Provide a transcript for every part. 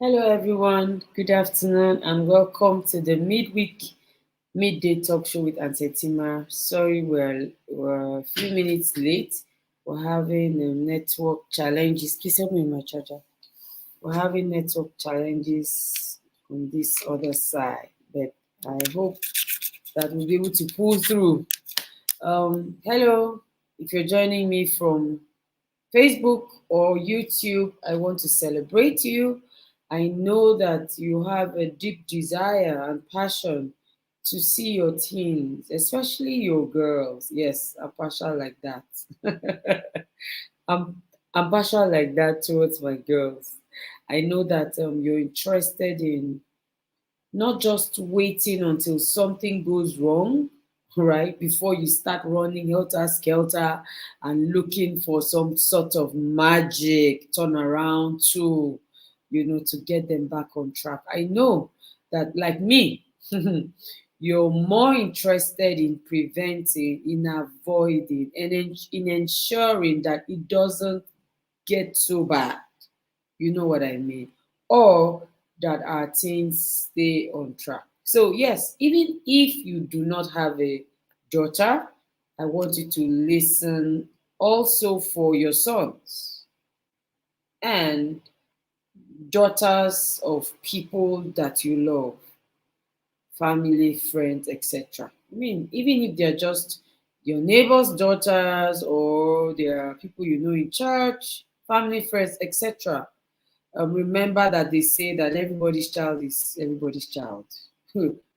Hello, everyone. Good afternoon, and welcome to the Midday Talk Show with Auntie Tima. Sorry, we're a few minutes late. We're having network challenges. Please help me with my charger. We're having network challenges on this other side, but I hope that we'll be able to pull through. Hello, if you're joining me from Facebook or YouTube, I want to celebrate you. I know that you have a deep desire and passion to see your teens, especially your girls. Yes, I'm partial like that. I'm, I'm partial like that towards my girls. I know that you're interested in not just waiting until something goes wrong, right, before you start running helter skelter and looking for some sort of magic turnaround to get them back on track. I know that, like me, you're more interested in preventing, in avoiding, and in ensuring that it doesn't get so bad. You know what I mean? Or that our teens stay on track. So, yes, even if you do not have a daughter, I want you to listen also for your sons and daughters of people that you love, family, friends, etc. I mean, even if they're just your neighbor's daughters or they are people you know in church, family, friends, etc. Remember that they say that everybody's child is everybody's child,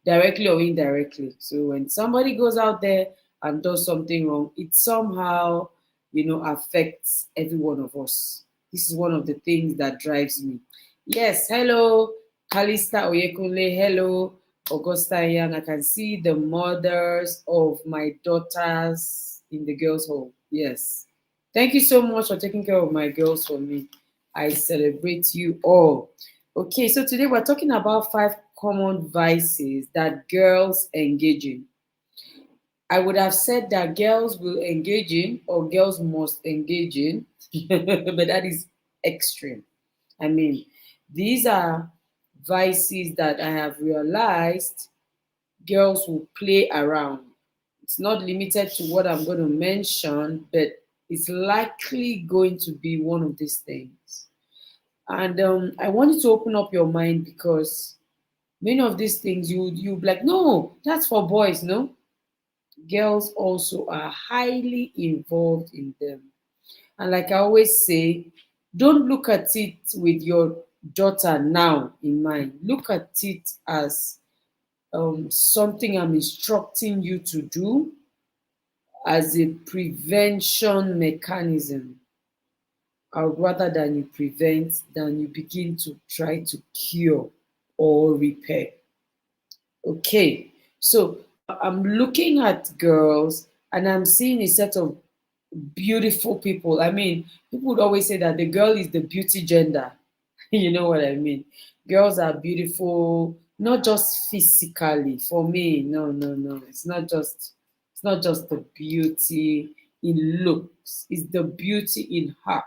directly or indirectly. So when somebody goes out there and does something wrong, it somehow, affects every one of us. This is one of the things that drives me. Yes, hello, Kalista Oyekunle. Hello, Augusta Ian. I can see the mothers of my daughters in the girls' home. Yes. Thank you so much for taking care of my girls for me. I celebrate you all. Okay, so today we're talking about 5 common vices that girls engage in. I would have said that girls will engage in or girls must engage in, but that is extreme. I mean, these are vices that I have realized girls will play around. It's not limited to what I'm going to mention, but it's likely going to be one of these things. And I wanted to open up your mind because many of these things you be like, no, that's for boys, no? Girls also are highly involved in them. And like I always say, don't look at it with your daughter now in mind. Look at it as something I'm instructing you to do as a prevention mechanism. Rather than you prevent, than you begin to try to cure or repair. Okay, so I'm looking at girls and I'm seeing a set of beautiful people. I mean, people would always say that the girl is the beauty gender. You know what I mean? Girls are beautiful, not just physically. For me, no, no, no. It's not just the beauty in looks. It's the beauty in heart,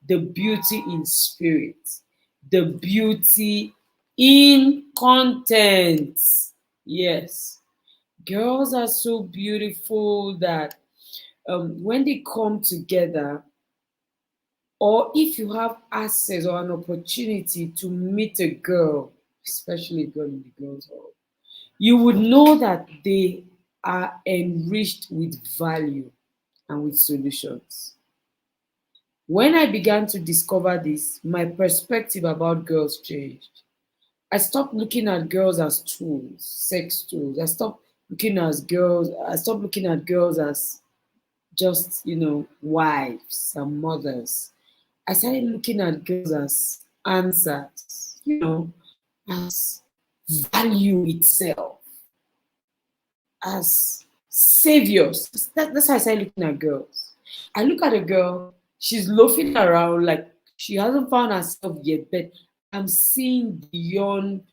the beauty in spirit, the beauty in content. Yes. Girls are so beautiful that when they come together, or if you have access or an opportunity to meet a girl, especially a girl in the girls' hall, you would know that they are enriched with value and with solutions. When I began to discover this, my perspective about girls changed. I stopped looking at girls as tools, sex tools. I stopped looking at girls as just, wives and mothers. I started looking at girls as answers, as value itself, as saviors. That's how I started looking at girls. I look at a girl, she's loafing around like she hasn't found herself yet, but I'm seeing beyond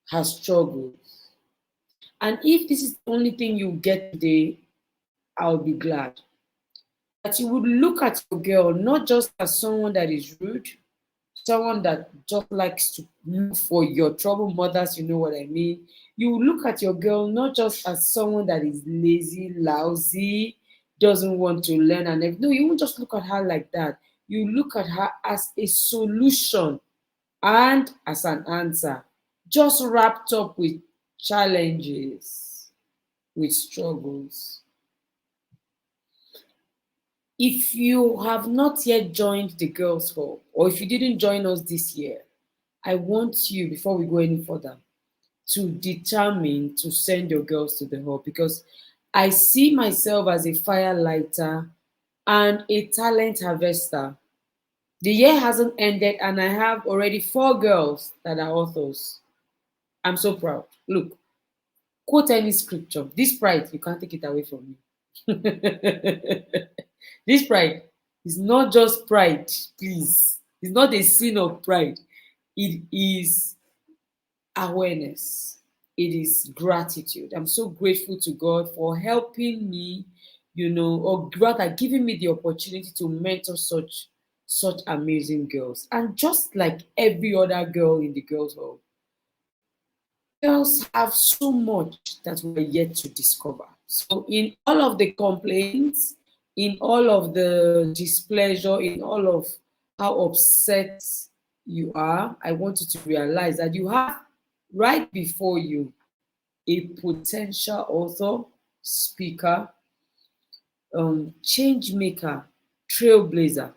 her struggles. And if this is the only thing you get today, I'll be glad. That you would look at your girl not just as someone that is rude, someone that just likes to look for your trouble mothers, you know what I mean. You look at your girl not just as someone that is lazy, lousy, doesn't want to learn, and everything. No, you won't just look at her like that. You look at her as a solution and as an answer, just wrapped up with challenges, with struggles. If you have not yet joined the Girls Hall, or if you didn't join us this year, I want you, before we go any further, to determine to send your girls to the hall, because I see myself as a firelighter and a talent harvester. The year hasn't ended, and I have already 4 girls that are authors. I'm so proud. Look, quote any scripture. This pride, you can't take it away from me. This pride is not just pride, please. It's not a sin of pride. It is awareness. It is gratitude. I'm so grateful to God for helping me, or rather giving me the opportunity to mentor such amazing girls. And just like every other girl in the girls' hall, girls have so much that we're yet to discover. So, in all of the complaints, in all of the displeasure, in all of how upset you are, I want you to realize that you have right before you a potential author, speaker, change maker, trailblazer.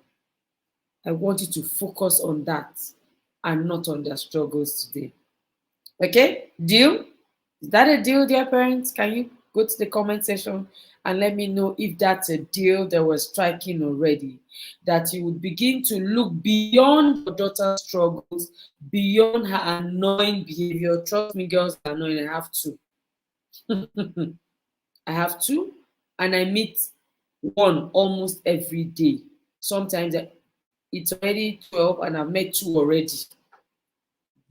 I want you to focus on that and not on their struggles today. Okay, deal? Is that a deal, dear parents? Can you go to the comment section and let me know if that's a deal that we're striking already? That you would begin to look beyond your daughter's struggles, beyond her annoying behavior. Trust me, girls are annoying. I have to. I have to, and I meet one almost every day. Sometimes it's already 12 and I've met 2 already.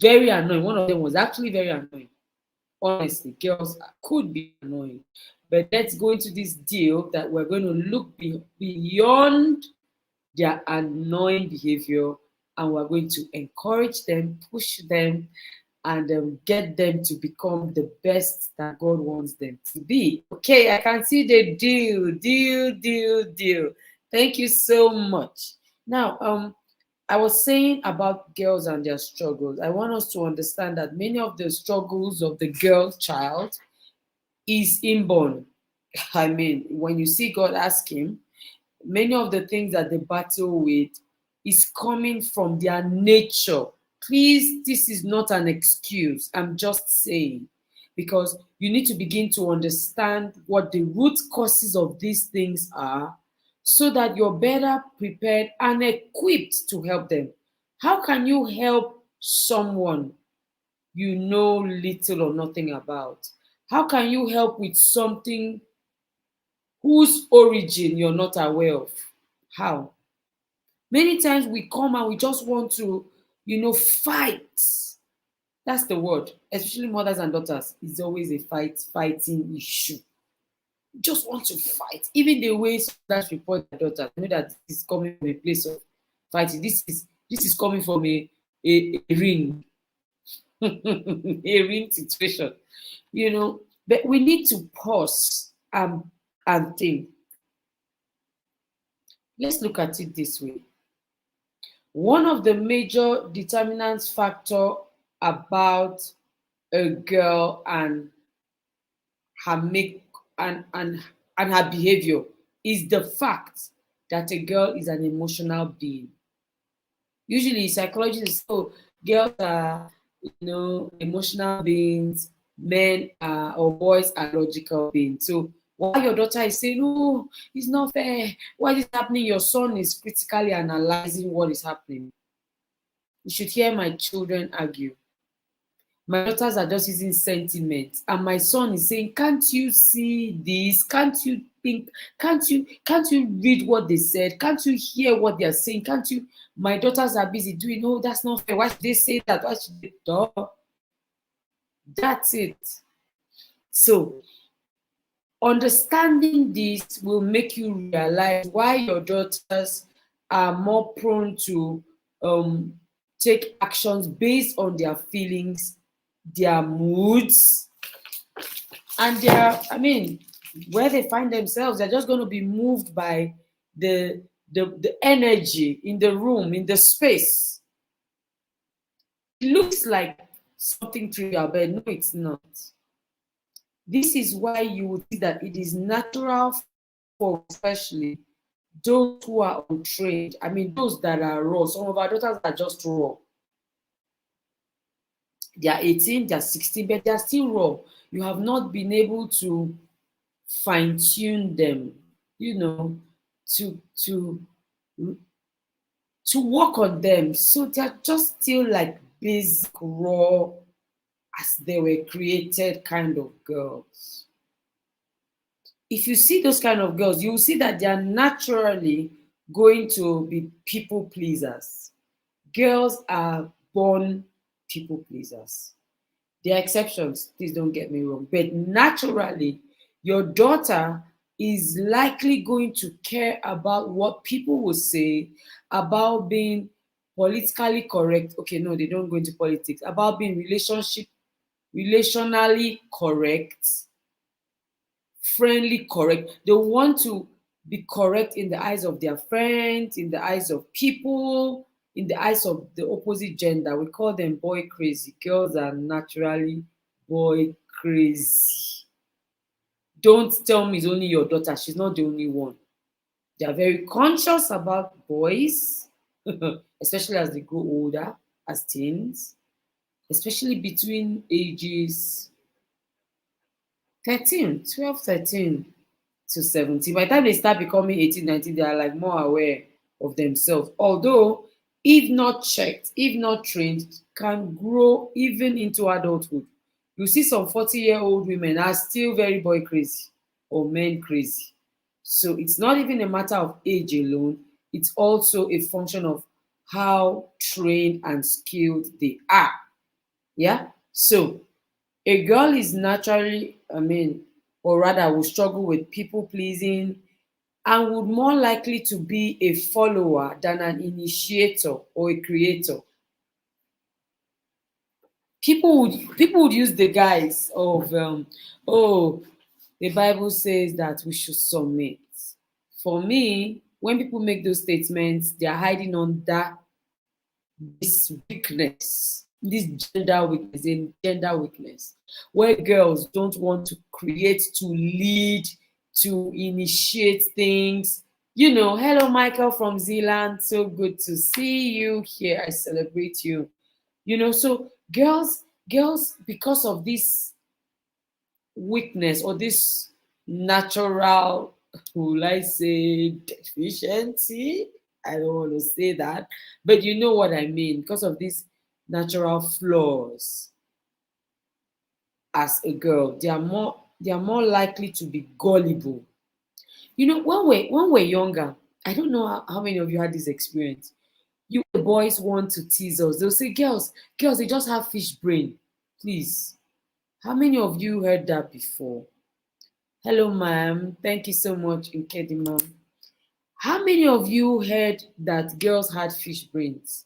Very annoying. One of them was actually very annoying. Honestly, girls could be annoying. But let's go into this deal that we're going to look beyond their annoying behavior, and we're going to encourage them, push them, and get them to become the best that God wants them to be. Okay, I can see the deal. Thank you so much. Now, I was saying about girls and their struggles. I want us to understand that many of the struggles of the girl child is inborn. I mean, when you see God ask him, many of the things that they battle with is coming from their nature. Please, this is not an excuse. I'm just saying, because you need to begin to understand what the root causes of these things are so that you're better prepared and equipped to help them. How can you help someone you know little or nothing about? How can you help with something whose origin you're not aware of? How? Many times we come and we just want to, fight. That's the word. Especially mothers and daughters. It's always a fighting issue. You just want to fight. Even the way that report their daughters, know that this is coming from a place of fighting. This is coming from a ring. A ring situation. But we need to pause and think. Let's look at it this way. One of the major determinant factor about a girl and her make and her behavior is the fact that a girl is an emotional being. Usually psychologists say, girls are emotional beings, men are, or boys are logical beings. So while your daughter is saying, "Oh, it's not fair, why is this happening?" Your son is critically analyzing what is happening. You should hear my children argue. My daughters are just using sentiment, and my son is saying, "Can't you see this? Can't you think? Can't you read what they said? Can't you hear what they are saying? Can't you?" My daughters are busy doing, "Oh, that's not fair. Why should they say that? Why should they?" That's it. So understanding this will make you realize why your daughters are more prone to take actions based on their feelings, their moods, and where they find themselves. They're just going to be moved by the energy in the room, in the space. It looks like something trivial, but no, it's not. This is why you would see that it is natural for especially those who are untrained. Those that are raw. Some of our daughters are just raw. They are 18, they are 16, but they are still raw. You have not been able to fine-tune them, to to to work on them. So they're just still like basic raw as they were created kind of girls. If you see those kind of girls, you will see that they are naturally going to be people pleasers. Girls are born people pleasers. There are exceptions, please don't get me wrong, but naturally, your daughter is likely going to care about what people will say, about being politically correct. Okay, no, they don't go into politics. About being relationally correct, friendly correct. They want to be correct in the eyes of their friends, in the eyes of people, in the eyes of the opposite gender. We call them boy crazy. Girls are naturally boy crazy. Don't tell me it's only your daughter. She's not the only one. They are very conscious about boys, especially as they grow older, as teens, especially between ages 12, 13 to 17. By the time they start becoming 18, 19, they are like more aware of themselves. Although, if not checked, if not trained, can grow even into adulthood. You see some 40-year-old women are still very boy crazy or men crazy. So it's not even a matter of age alone. It's also a function of how trained and skilled they are. Yeah? So a girl is naturally, or rather will struggle with people pleasing and would more likely to be a follower than an initiator or a creator. People would use the guise of oh, the Bible says that we should submit. For me, when people make those statements, they are hiding under this weakness, this gender weakness, where girls don't want to create, to lead, to initiate things. Hello, Michael from Zealand. So good to see you here. I celebrate you. So girls, because of this weakness or this natural, will I say, deficiency? I don't want to say that, but you know what I mean. Because of these natural flaws, as a girl, they are more likely to be gullible. When we're younger, I don't know how many of you had this experience. The boys want to tease us. They'll say, girls, they just have fish brain. Please. How many of you heard that before? Hello, ma'am. Thank you so much, Nkedima. How many of you heard that girls had fish brains?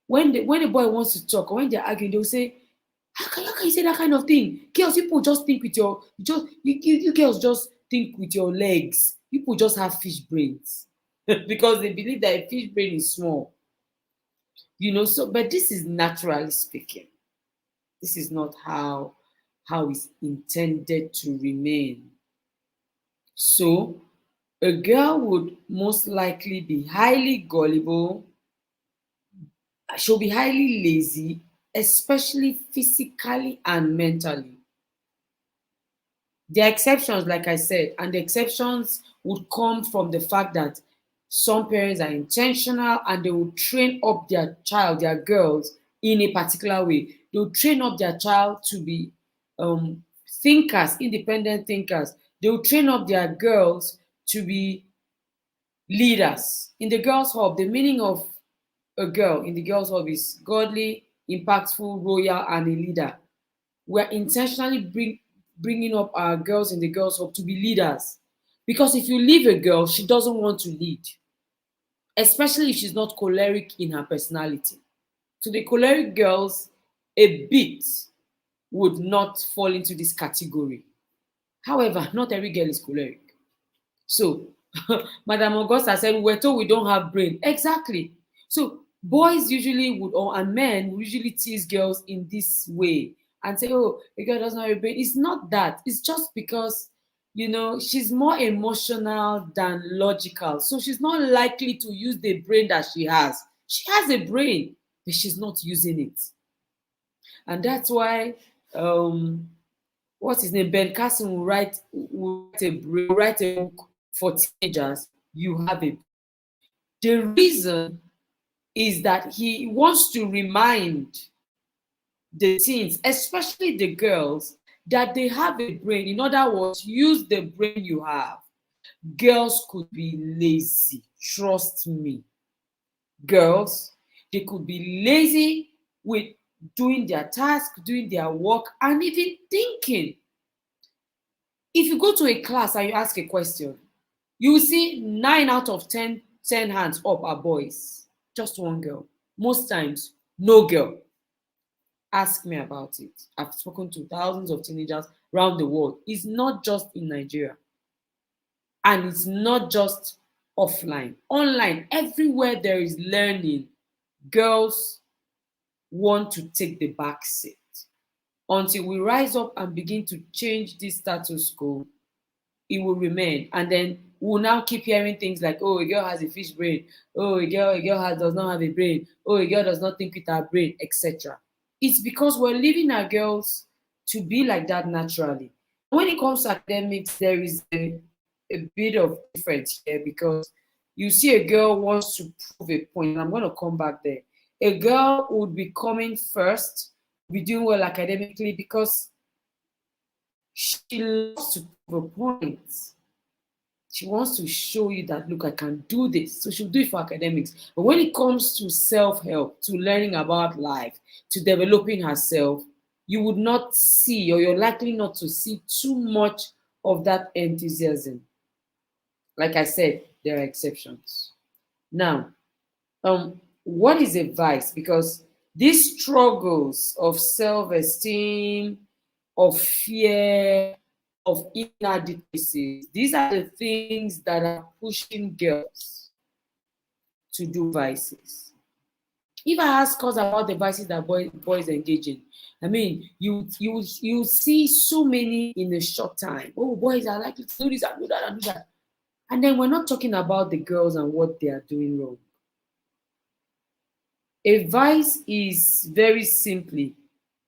When a boy wants to talk, or when they're arguing, they'll say, how can you say that kind of thing? Girls, people just think with your you girls just think with your legs. People just have fish brains because they believe that a fish brain is small. So but this is naturally speaking. This is not how it's intended to remain. So a girl would most likely be highly gullible. She'll be highly lazy, especially physically and mentally. There are exceptions, like I said, and the exceptions would come from the fact that some parents are intentional and they will train up their child, their girls, in a particular way. They'll train up their child to be thinkers, independent thinkers. They'll train up their girls to be leaders. In the girls' hub, the meaning of a girl in the girls' hub is godly, impactful, royal, and a leader. We're intentionally bringing up our girls in the girls' hub to be leaders. Because if you leave a girl, she doesn't want to lead, especially if she's not choleric in her personality. So the choleric girls, a bit, would not fall into this category. However, not every girl is choleric. So, Madam Augusta said, we're told we don't have brain. Exactly. So, boys usually would, or and men would usually tease girls in this way and say, oh, a girl doesn't have a brain. It's not that. It's just because, she's more emotional than logical. So, she's not likely to use the brain that she has. She has a brain, but she's not using it. And that's why what's his name? Ben Carson will write a book for teenagers. You have it. The reason is that he wants to remind the teens, especially the girls, that they have a brain. In other words, use the brain you have. Girls could be lazy. Trust me. Girls, they could be lazy with doing their task, doing their work, and even thinking. If you go to a class and you ask a question, you will see 9 out of 10 hands up are boys. Just one girl. Most times, no girl. Ask me about it. I've spoken to thousands of teenagers around the world. It's not just in Nigeria. And it's not just offline. Online, everywhere there is learning, girls want to take the back seat. Until we rise up and begin to change this status quo, it will remain. And then we'll now keep hearing things like, oh, a girl has a fish brain. Oh, a girl does not have a brain. Oh, a girl does not think with her brain, etc. It's because we're leaving our girls to be like that naturally. When it comes to academics, there is a bit of difference here, because you see a girl wants to prove a point, and I'm going to come back there. A girl would be coming first, be doing well academically, because she loves to prove a point. She wants to show you that, look, I can do this. So she'll do it for academics. But when it comes to self-help, to learning about life, to developing herself, you would not see, or you're likely not to see, too much of that enthusiasm. Like I said, there are exceptions. Now, what is advice? Because these struggles of self-esteem, of fear, of inadequacies, these are the things that are pushing girls to do vices. If I ask us about the vices that boys engage in, I mean, you see so many in a short time. Oh, boys are likely to do this and do that and do that. And then we're not talking about the girls and what they are doing wrong. A vice is very simply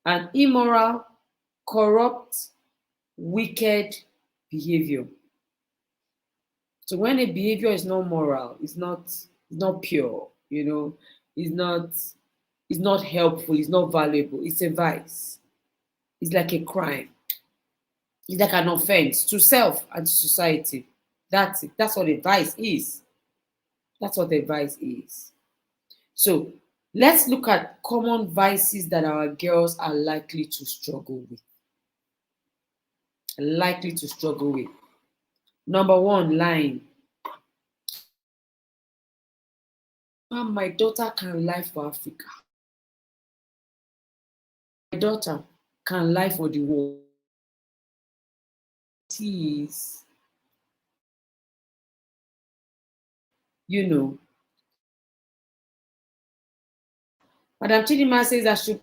an immoral, corrupt, wicked behavior. So when a behavior is not moral, it's not pure, it's not helpful, it's not valuable, it's a vice. It's like a crime. It's like an offense to self and to society. That's it. That's what a vice is. That's what a vice is. So let's look at common vices that our girls are likely to struggle with. Number one, lying. My daughter can lie for Africa. My daughter can lie for the world. Tease. Madam Chidima says I should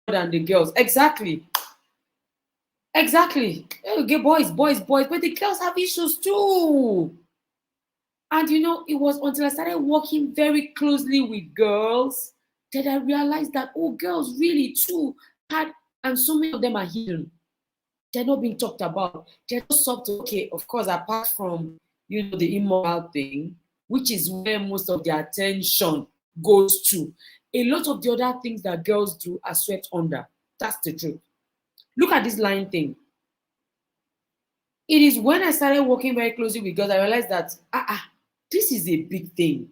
than the girls. Exactly. Okay, boys, but the girls have issues too. And it was until I started working very closely with girls that I realized that, girls really too had, and so many of them are hidden. They're not being talked about. They're just okay, of course, apart from, the immoral thing, which is where most of the attention goes to. A lot of the other things that girls do are swept under. That's the truth. Look at this lying thing. It is when I started working very closely with girls, I realized that, this is a big thing.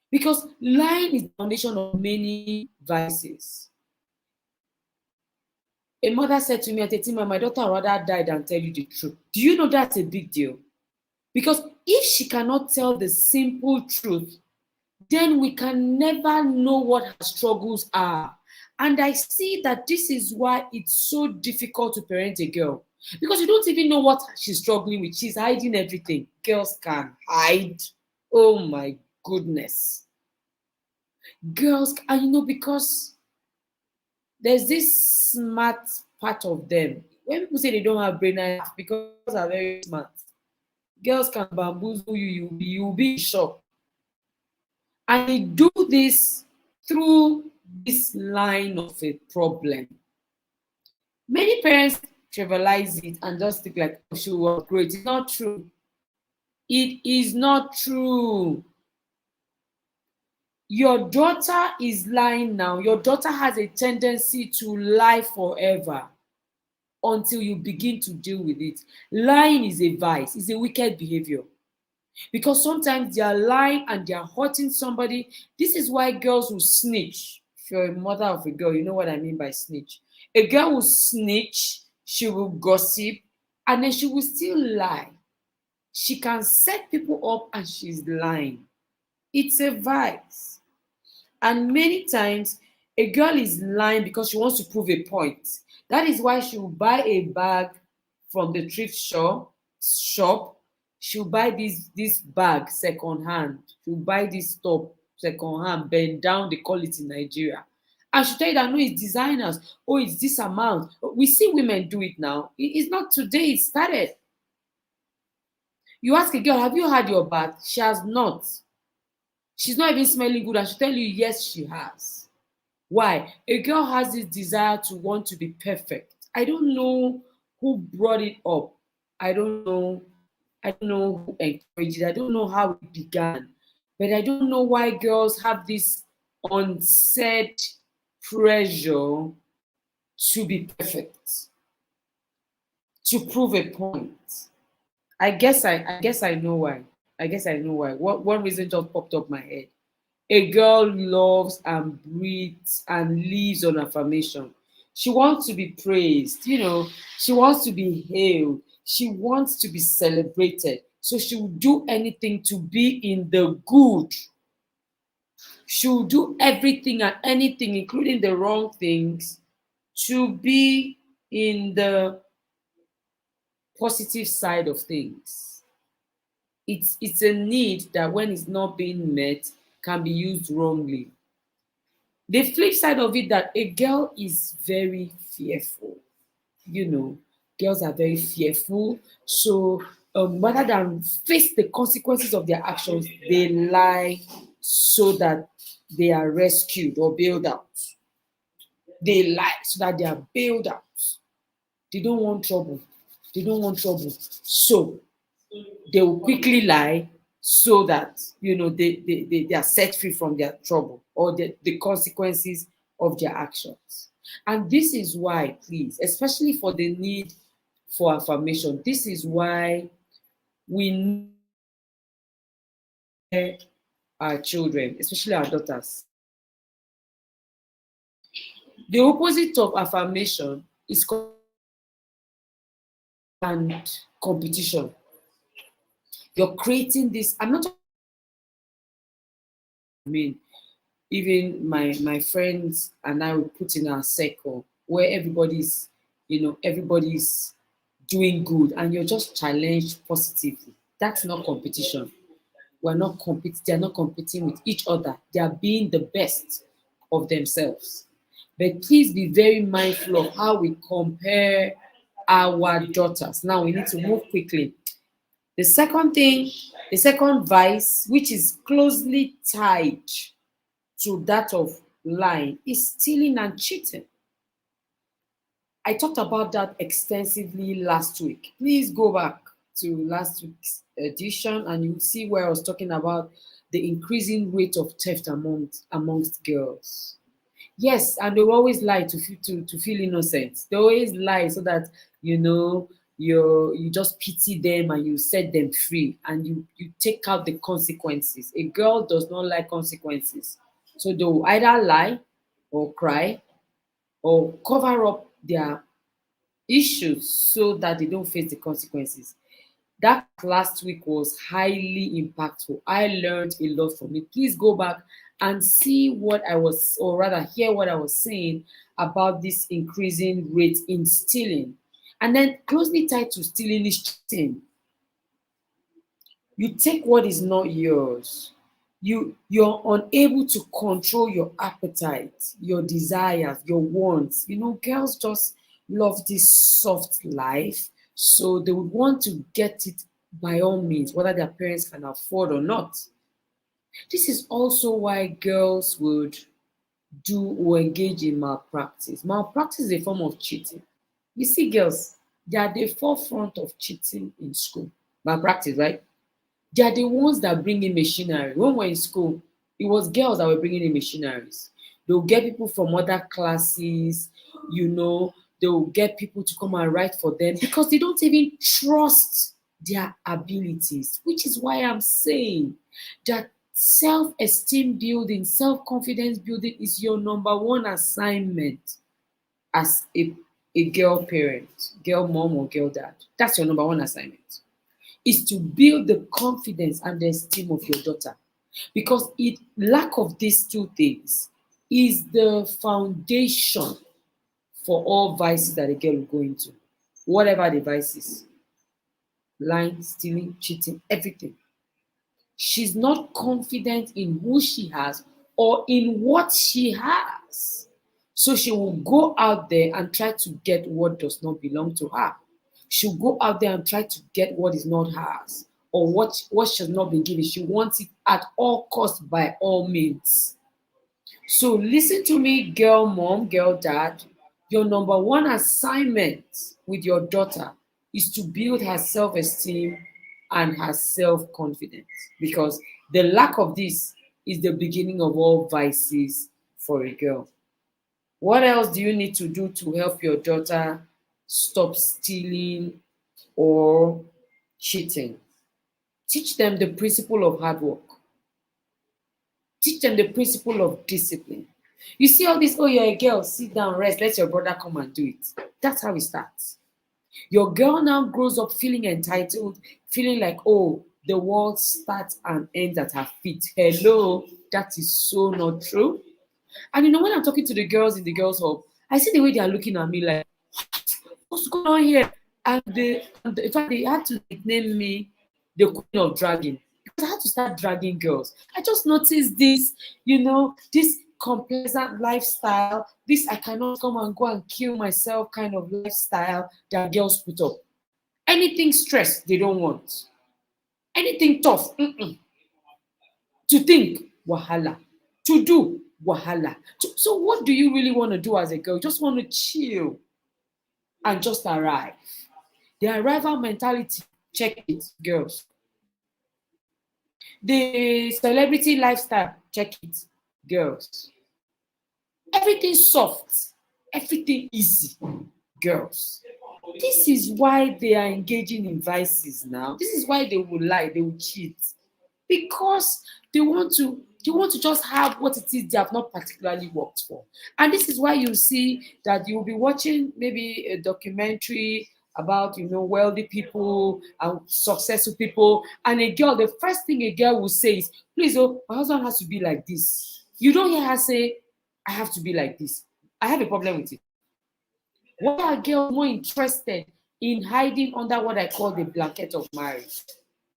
Because lying is the foundation of many vices. A mother said to me at a time, my daughter rather die than tell you the truth. Do you know that's a big deal? Because if she cannot tell the simple truth, then we can never know what her struggles are. And I see that this is why it's so difficult to parent a girl. Because you don't even know what she's struggling with. She's hiding everything. Girls can hide. Oh my goodness. Girls, and because there's this smart part of them. When people say they don't have brain, I laugh because girls are very smart. Girls can bamboozle you, you'll be in shock. And they do this through this line of a problem. Many parents trivialize it and just think like, oh, she was great. It's not true. It is not true. Your daughter is lying now. Your daughter has a tendency to lie forever until you begin to deal with it. Lying is a vice, it's a wicked behavior. Because sometimes they are lying and they are hurting somebody. This is why girls will snitch. If you're a mother of a girl, you know what I mean by snitch. A girl will snitch, she will gossip, and then she will still lie. She can set people up and she's lying. It's a vice. And many times, a girl is lying because she wants to prove a point. That is why she will buy a bag from the thrift shop. She'll buy this bag second hand. She'll buy this top second hand, bend down, they call it in Nigeria. And she'll tell you that no, it's designers. Oh, it's this amount. We see women do it now. It's not today, it started. You ask a girl, have you had your bath? She has not. She's not even smelling good, and she'll tell you, yes, she has. Why? A girl has this desire to want to be perfect. I don't know who brought it up. I don't know. I don't know who encouraged it. I don't know how it began. But I don't know why girls have this unsaid pressure to be perfect, to prove a point. I guess I know why. I guess I know why. One reason just popped up my head. A girl loves and breathes and lives on affirmation. She wants to be praised, she wants to be hailed, she wants to be celebrated. So she will do anything to be in the good. She will do everything and anything, including the wrong things, to be in the positive side of things. It's a need that when it's not being met can be used wrongly. The flip side of it, that a girl is very fearful. Girls are very fearful. So rather than face the consequences of their actions, they lie so that they are rescued or bailed out. They lie so that they are bailed out. They don't want trouble. They don't want trouble. So they will quickly lie so that they are set free from their trouble or the consequences of their actions. And this is why, please, especially for the need for affirmation, this is why we need our children, especially our daughters. The opposite of affirmation is and competition. You're creating this. I'm not. I mean, even my friends and I will put in our circle where everybody's doing good and you're just challenged positively. That's not competition. We're not competing. They're not competing with each other. They are being the best of themselves. But please be very mindful of how we compare our daughters. Now we need to move quickly. The second vice, which is closely tied to that of lying, is stealing and cheating. I talked about that extensively last week. Please go back to last week's edition and you'll see where I was talking about the increasing rate of theft amongst girls. Yes, and they always lie to feel innocent. They always lie so that you just pity them and you set them free and you take out the consequences. A girl does not like consequences. So they will either lie or cry or cover up their issues so that they don't face the consequences. That last week was highly impactful. I learned a lot from it. Please go back and see what I was, or rather, hear what I was saying about this increasing rate in stealing. And then closely tied to stealing is cheating. You take what is not yours. You're unable to control your appetite, your desires, your wants. Girls just love this soft life, so they would want to get it by all means, whether their parents can afford or not. This is also why girls would do or engage in malpractice. Malpractice is a form of cheating. You see, girls, they are the forefront of cheating in school. Malpractice, right? They are the ones that bring in machinery. When we're in school, it was girls that were bringing in machineries. They'll get people from other classes, they'll get people to come and write for them because they don't even trust their abilities, which is why I'm saying that self-esteem building, self-confidence building is your number one assignment as a girl parent, girl mom or girl dad. That's your number one assignment, is to build the confidence and the esteem of your daughter. Because lack of these two things is the foundation for all vices that a girl will go into. Whatever the vices, lying, stealing, cheating, everything. She's not confident in who she has or in what she has. So she will go out there and try to get what does not belong to her. She'll go out there and try to get what is not hers, or what she has not been given. She wants it at all costs, by all means. So listen to me, girl mom, girl dad. Your number one assignment with your daughter is to build her self-esteem and her self-confidence, because the lack of this is the beginning of all vices for a girl. What else do you need to do to help your daughter stop stealing or cheating? Teach them the principle of hard work. Teach them the principle of discipline. You see all this, oh, you're a girl, sit down, rest, let your brother come and do it. That's how it starts. Your girl now grows up feeling entitled, feeling like, oh, the world starts and ends at her feet. Hello, that is so not true. And when I'm talking to the girls in the girls' hub, I see the way they are looking at me like, what's going on here? And in fact, they had to nickname me the queen of dragging, because I had to start dragging girls. I just noticed this, this complacent lifestyle, this I cannot come and go and kill myself kind of lifestyle that girls put up. Anything stress, they don't want. Anything tough, to think, wahala. To do, wahala. So what do you really want to do as a girl? You just want to chill and just arrive. The arrival mentality, check it, girls. The celebrity lifestyle, check it, girls. Everything soft, everything easy, girls. This is why they are engaging in vices now. This is why they will lie, they will cheat. Because they want to just have what it is they have not particularly worked for. And this is why you see that you'll be watching maybe a documentary about wealthy people and successful people, and a girl, the first thing a girl will say is, please, oh, my husband has to be like this. You don't hear her say, I have to be like this. I have a problem with it. Why are girls more interested in hiding under what I call the blanket of marriage?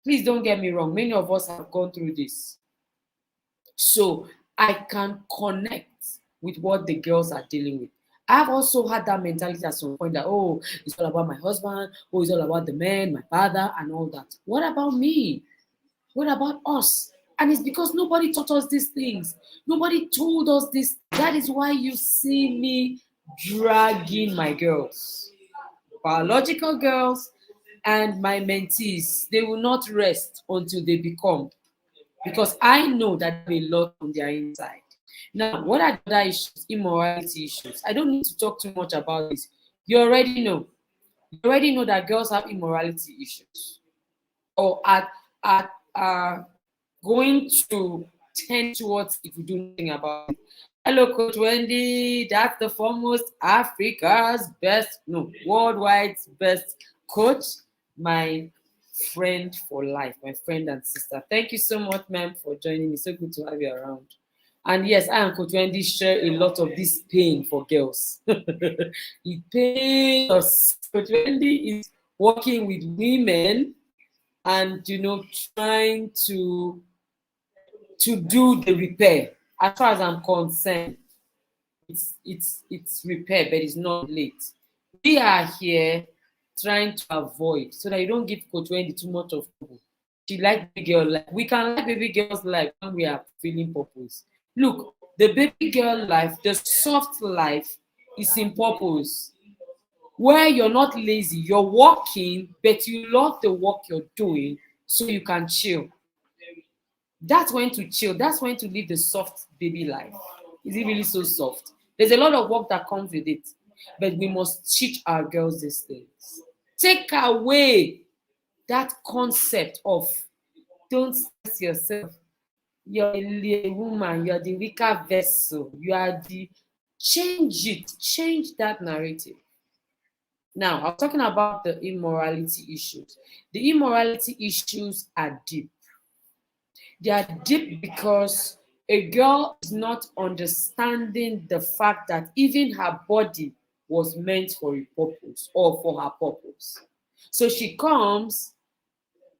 Please don't get me wrong. Many of us have gone through this. So I can connect with what the girls are dealing with. I've also had that mentality at some point that, oh, it's all about my husband, oh, it's all about the man, my father, and all that. What about me? What about us? And it's because nobody taught us these things. Nobody told us this. That is why you see me dragging my girls, biological girls, and my mentees. They will not rest until they become, because I know that they have a lot on their inside. Now, what are the other issues? Immorality issues. I don't need to talk too much about this. You already know. You already know that girls have immorality issues, or are going to tend towards if we do nothing about it. Hello, Coach Wendy. That's the foremost Africa's best, no, worldwide's best coach. My friend for life, my friend and sister. Thank you so much, ma'am, for joining me. So good to have you around. And yes, I and Coach Wendy share a lot of this pain for girls. It pains us. Coach Wendy is working with women and trying to do the repair. As far as I'm concerned, it's repair, but it's not late. We are here trying to avoid so that you don't give Coach Wendy too much of trouble. She like baby girl life. We can like baby girl's life when we are feeling purpose. Look, the baby girl life, the soft life, is in purpose. Where you're not lazy, you're working, but you love the work you're doing, so you can chill. That's when to chill. That's when to live the soft baby life. Is it really so soft? There's a lot of work that comes with it, but we must teach our girls these things. Take away that concept of don't stress yourself. You're a woman, you're the weaker vessel, you are the change it, change that narrative. Now, I was talking about the immorality issues. The immorality issues are deep. They are deep because a girl is not understanding the fact that even her body was meant for a purpose or for her purpose. So she comes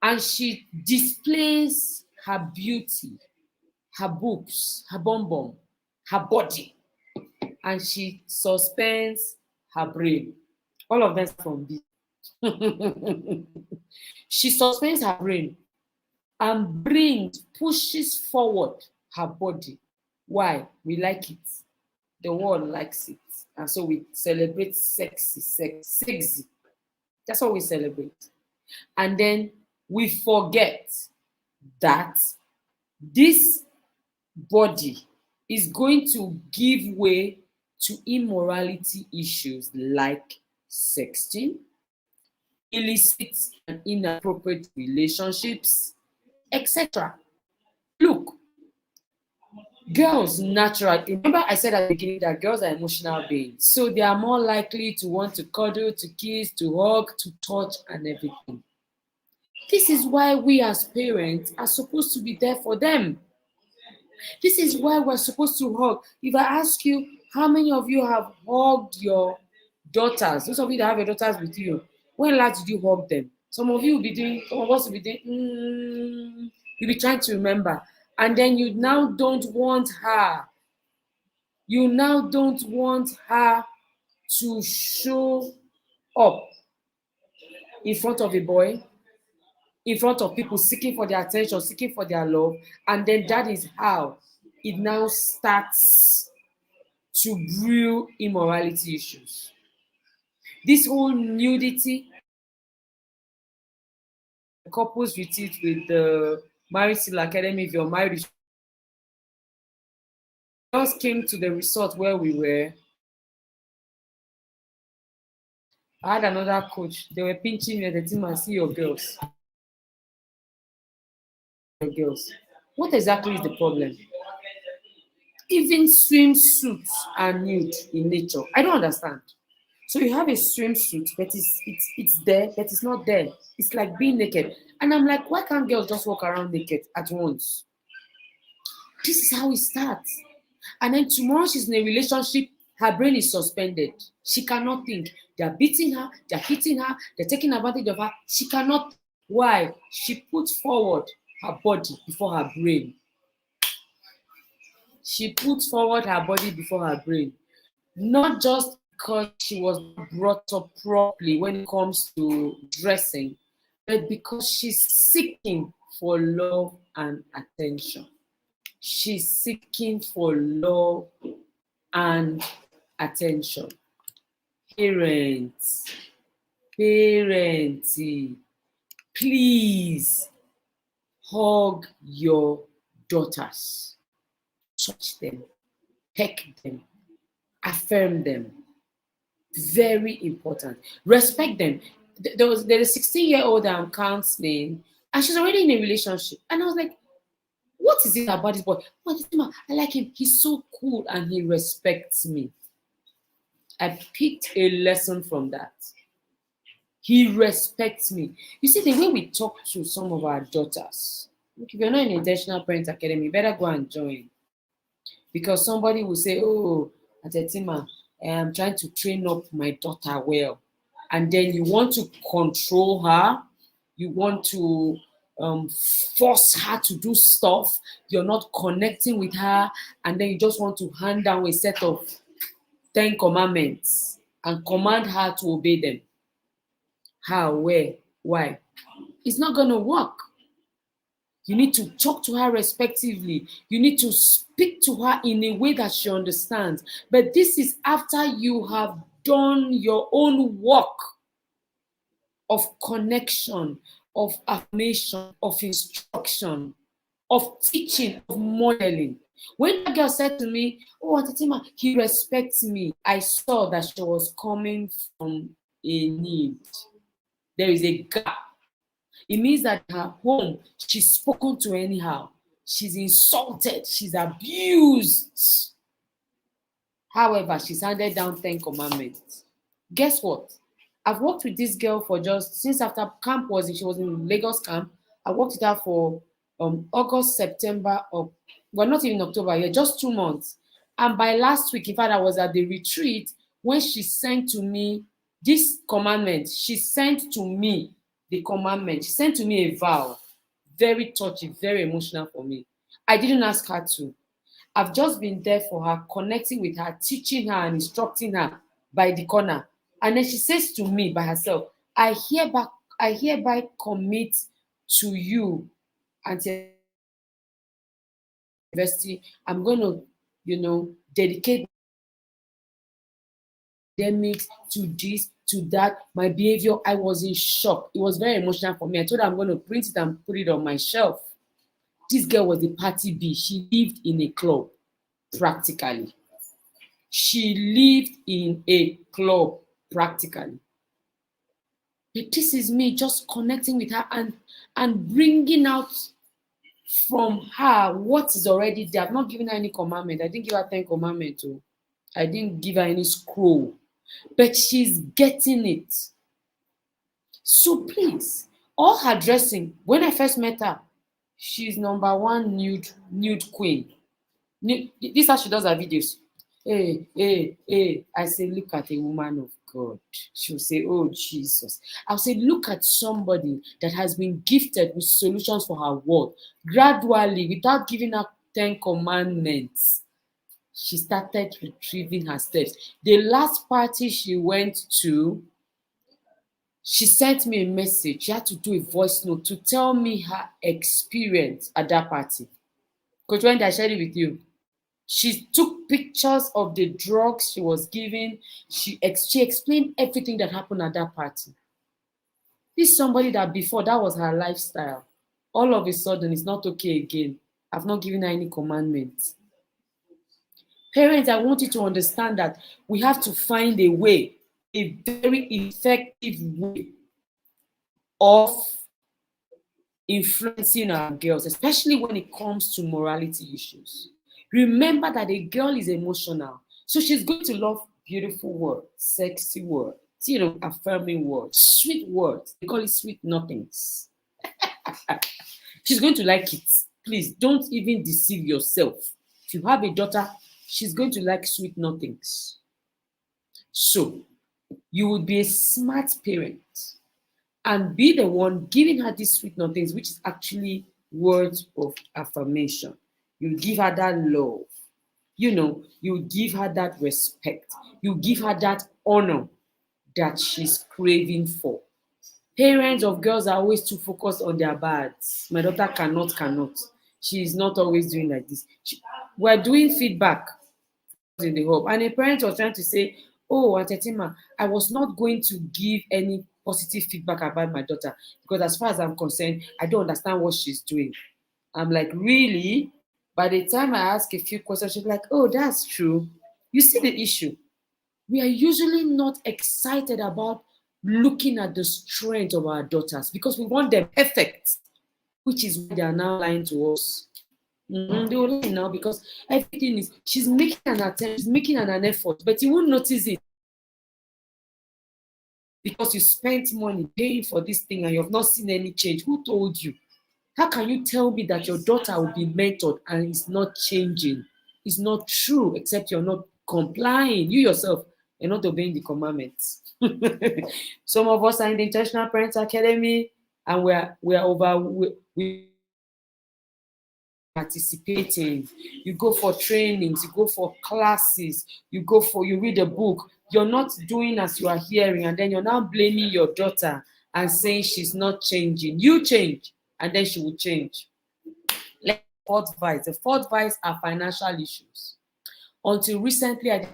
and she displays her beauty, her boobs, her bum bum, her body, and she suspends her brain. All of them from B. She suspends her brain and pushes forward her body. Why? We like it. The world likes it. And so we celebrate sexy. That's what we celebrate. And then we forget that this body is going to give way to immorality issues like sexting, illicit and inappropriate relationships, etc. Look, girls naturally, remember I said at the beginning that girls are emotional beings, so they are more likely to want to cuddle, to kiss, to hug, to touch, and everything. This is why we as parents are supposed to be there for them. This is why we're supposed to hug. If I ask you, how many of you have hugged your daughters? Those of you that have your daughters with you, when last did you hug them? Some of you will be doing, some of us will be doing, you'll be trying to remember. And then you now don't want her. You now don't want her to show up in front of a boy, in front of people seeking for their attention, seeking for their love. And then that is how it now starts to brew immorality issues. This whole nudity, couples retreat with the Married Seal Academy, if you're married, just came to the resort where we were. I had another coach. They were pinching me at the team and see your girls. Your girls. What exactly is the problem? Even swimsuits are nude in nature. I don't understand. So you have a swimsuit, but it's there, but it's not there. It's like being naked. And I'm like, why can't girls just walk around naked at once? This is how it starts. And then tomorrow she's in a relationship, her brain is suspended. She cannot think. They're beating her, they're hitting her, they're taking advantage of her. She cannot. Why? She put forward her body before her brain. She put forward her body before her brain. Not just because she was brought up properly when it comes to dressing, but because she's seeking for love and attention. She's seeking for love and attention. Parents, please hug your daughters. Touch them, peck them, affirm them. Very important. Respect them. There's a 16-year-old I'm counseling, and she's already in a relationship. And I was like, what is it about this boy? I like him. He's so cool and he respects me. I picked a lesson from that. He respects me. You see, the way we talk to some of our daughters, look, if you're not in Intentional Parent Academy, you better go and join. Because somebody will say, oh, Atetima, I'm trying to train up my daughter well. And then you want to control her, you want to force her to do stuff, you're not connecting with her, and then you just want to hand down a set of 10 commandments and command her to obey them. How, where, why? It's not going to work. You need to talk to her respectively. You need to speak to her in a way that she understands. But this is after you have done your own work of connection, of affirmation, of instruction, of teaching, of modeling. When that girl said to me, oh, Atitima, he respects me, I saw that she was coming from a need. There is a gap. It means that in her home, she's spoken to anyhow. She's insulted. She's abused. However, she's handed down 10 commandments. Guess what? I've worked with this girl for just, since after camp she was in Lagos camp. I worked with her for August, September, or, well, not even October, yeah, just 2 months. And by last week, in fact, I was at the retreat when she sent to me this commandment. She sent to me the commandment. She sent to me a vow. Very touchy, very emotional for me. I didn't ask her to. I've just been there for her, connecting with her, teaching her and instructing her by the corner. And then she says to me by herself, I hereby commit to you until university. I'm going to, dedicate academics to this, to that. My behavior, I was in shock. It was very emotional for me. I told her I'm going to print it and put it on my shelf. This girl was the party bee. She lived in a club, practically. She lived in a club, practically. But this is me just connecting with her and bringing out from her what is already there. I've not given her any commandment. I didn't give her 10 commandments. I didn't give her any scroll. But she's getting it. So please, all her dressing, when I first met her, she's #1 nude queen. This is how she does her videos. Hey. I say, look at a woman of God. She'll say, oh, Jesus. I'll say, look at somebody that has been gifted with solutions for her world. Gradually, without giving her 10 commandments, she started retrieving her steps. The last party she went to, she sent me a message. She had to do a voice note to tell me her experience at that party. Coach Wendy, I shared it with you. She took pictures of the drugs she was given. She explained everything that happened at that party. This is somebody that before, that was her lifestyle. All of a sudden, it's not okay again. I've not given her any commandments. Parents, I want you to understand that we have to find a way, a very effective way of influencing our girls, especially when it comes to morality issues. Remember that a girl is emotional. So she's going to love beautiful words, sexy words, affirming words, sweet words. They call it sweet nothings. She's going to like it. Please don't even deceive yourself. If you have a daughter, she's going to like sweet nothings. So you would be a smart parent and be the one giving her these sweet nothings, which is actually words of affirmation. You give her that love. You give her that respect. You give her that honor that she's craving for. Parents of girls are always too focused on their bads. My daughter cannot. She is not always doing like this. We're doing feedback in the hub, and a parent was trying to say, oh, Atetima, I was not going to give any positive feedback about my daughter because as far as I'm concerned, I don't understand what she's doing. I'm like, really? By the time I ask a few questions, she's like, oh, that's true. You see the issue? We are usually not excited about looking at the strength of our daughters because we want them perfect, which is why they are now lying to us. They will lie now because everything is, she's making an attempt, she's making an effort, but you won't notice it. because you spent money paying for this thing and you have not seen any change. Who told you? How can you tell me that your daughter will be mentored and it's not changing? It's not true, except you're not complying. You yourself, you're not obeying the commandments. Some of us are in the Intentional Parents Academy, and we're over. We participating. You go for trainings, you go for classes, you read a book. You're not doing as you are hearing, and then you're now blaming your daughter and saying she's not changing. You change, and then she will change. Fourth vice. The fourth vice are financial issues. Until recently, I didn't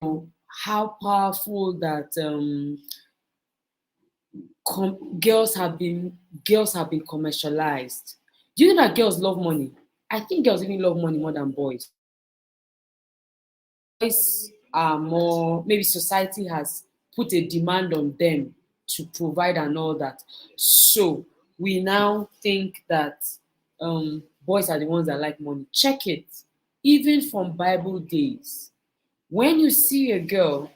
know how powerful that girls have been commercialized. Do you know that girls love money? I think girls even love money more than boys. Boys are more, maybe society has put a demand on them to provide and all that. So we now think that boys are the ones that like money. Check it. Even from Bible days, when you see a girl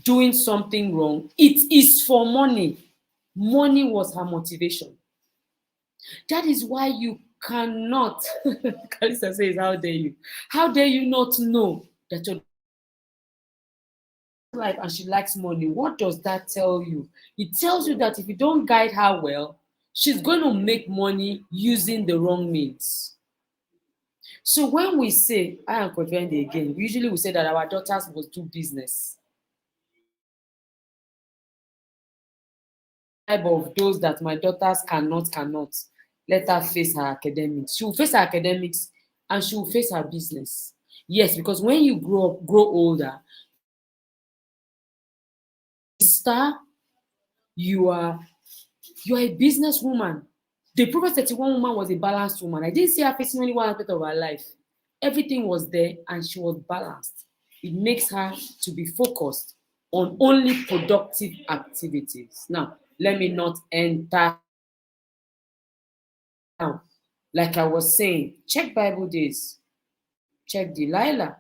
doing something wrong, it is for money. Money was her motivation. That is why you cannot, Kalisa says, how dare you? How dare you not know that your life and she likes money? What does that tell you? It tells you that if you don't guide her well, she's going to make money using the wrong means. So when we say, I am confident again, usually we say that our daughters must do business. Type of those that my daughters cannot. Let her face her academics. She will face her academics and she will face her business. Yes, because when you grow older, star, you are a businesswoman. The Proverbs 31 woman was a balanced woman. I didn't see her facing only one aspect of her life. Everything was there and she was balanced. It makes her to be focused on only productive activities. Now, let me not enter now. Like I was saying, check Bible days, check Delilah.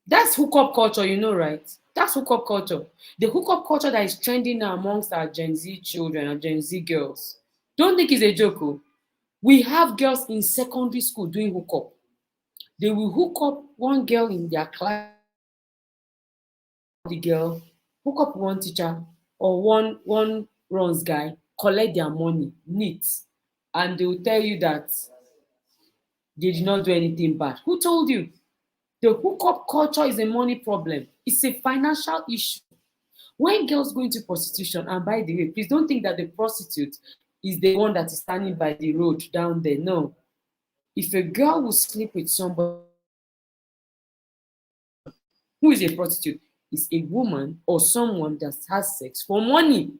That's hookup culture, you know, right? That's hookup culture. The hookup culture that is trending now amongst our Gen Z children and Gen Z girls. Don't think it's a joke. Oh. We have girls in secondary school doing hookup. They will hook up one girl in their class, the girl, hook up one teacher or one runs guy, collect their money, neat. And they will tell you that they did not do anything bad. Who told you? The hookup culture is a money problem. It's a financial issue. When girls go into prostitution, and by the way, please don't think that the prostitute is the one that is standing by the road down there. No. If a girl will sleep with somebody who is a prostitute, is a woman or someone that has sex for money.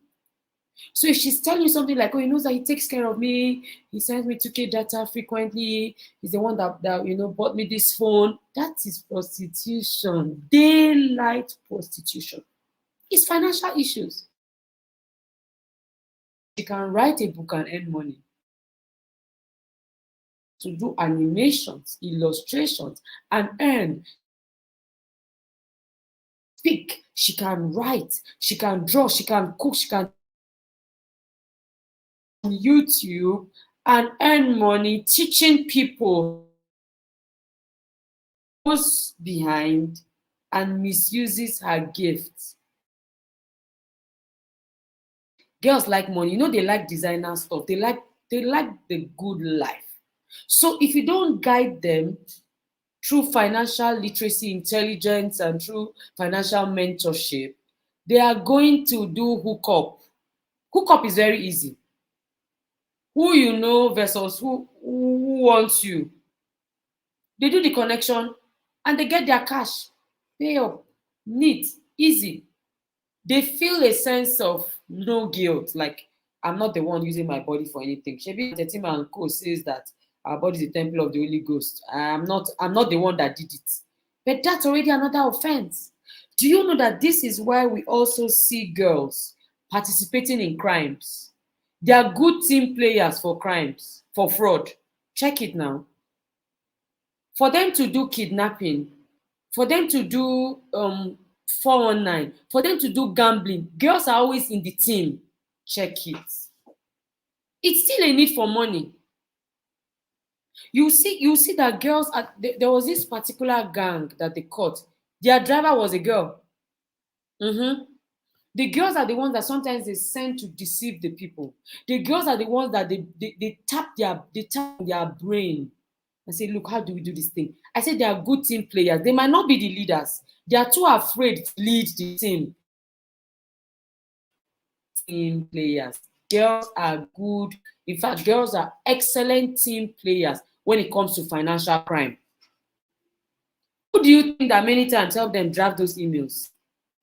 So if she's telling you something like, oh, he knows that he takes care of me, he sends me 2K data frequently, he's the one that bought me this phone, that is prostitution. Daylight prostitution. It's financial issues. She can write a book and earn money. To do animations, illustrations, and earn. Speak. She can write. She can draw. She can cook. She can YouTube and earn money teaching people who's behind and misuses her gifts. Girls like money. They like designer stuff. They like the good life. So if you don't guide them through financial literacy, intelligence, and through financial mentorship, they are going to do hookup. Hookup is very easy. Who you know versus who wants you. They do the connection and they get their cash. Pay up. Neat. Easy. They feel a sense of no guilt. Like, I'm not the one using my body for anything. Shebi Tetima and Co says that our body is the temple of the Holy Ghost. I'm not the one that did it. But that's already another offense. Do you know that this is why we also see girls participating in crimes? They are good team players for crimes, for fraud. Check it now. For them to do kidnapping, for them to do 419, for them to do gambling. Girls are always in the team. Check it. It's still a need for money. You see that girls there was this particular gang that they caught. Their driver was a girl. Mm-hmm. The girls are the ones that sometimes they send to deceive the people. The girls are the ones that they tap their brain and say, look, how do we do this thing? I said they are good team players. They might not be the leaders. They are too afraid to lead the team. Team players. Girls are good. In fact, girls are excellent team players when it comes to financial crime. Who do you think that many times help them draft those emails?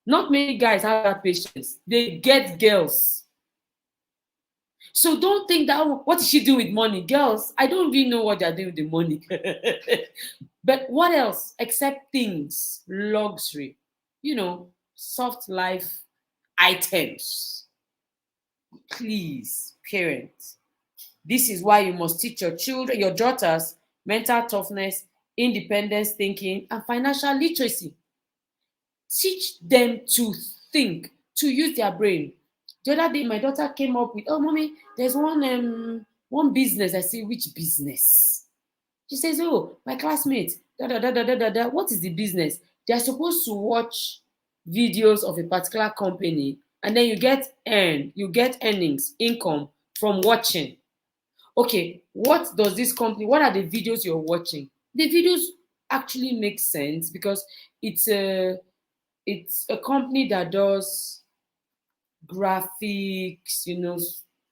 Not many guys have that patience. They get girls. So don't think that, oh, what is she doing with money? Girls, I don't really know what they're doing with the money. But what else except things, luxury, soft life items? Please, parents, this is why you must teach your children, your daughters, mental toughness, independence thinking, and financial literacy. Teach them to think, to use their brain. The other day, my daughter came up with, oh, mommy, there's one business. I say, which business? She says, oh, my classmate, da da da da da da da. What is the business? They are supposed to watch videos of a particular company, and then you get earnings, income from watching. Okay, what does this company? What are the videos you're watching? The videos actually make sense because it's a company that does graphics,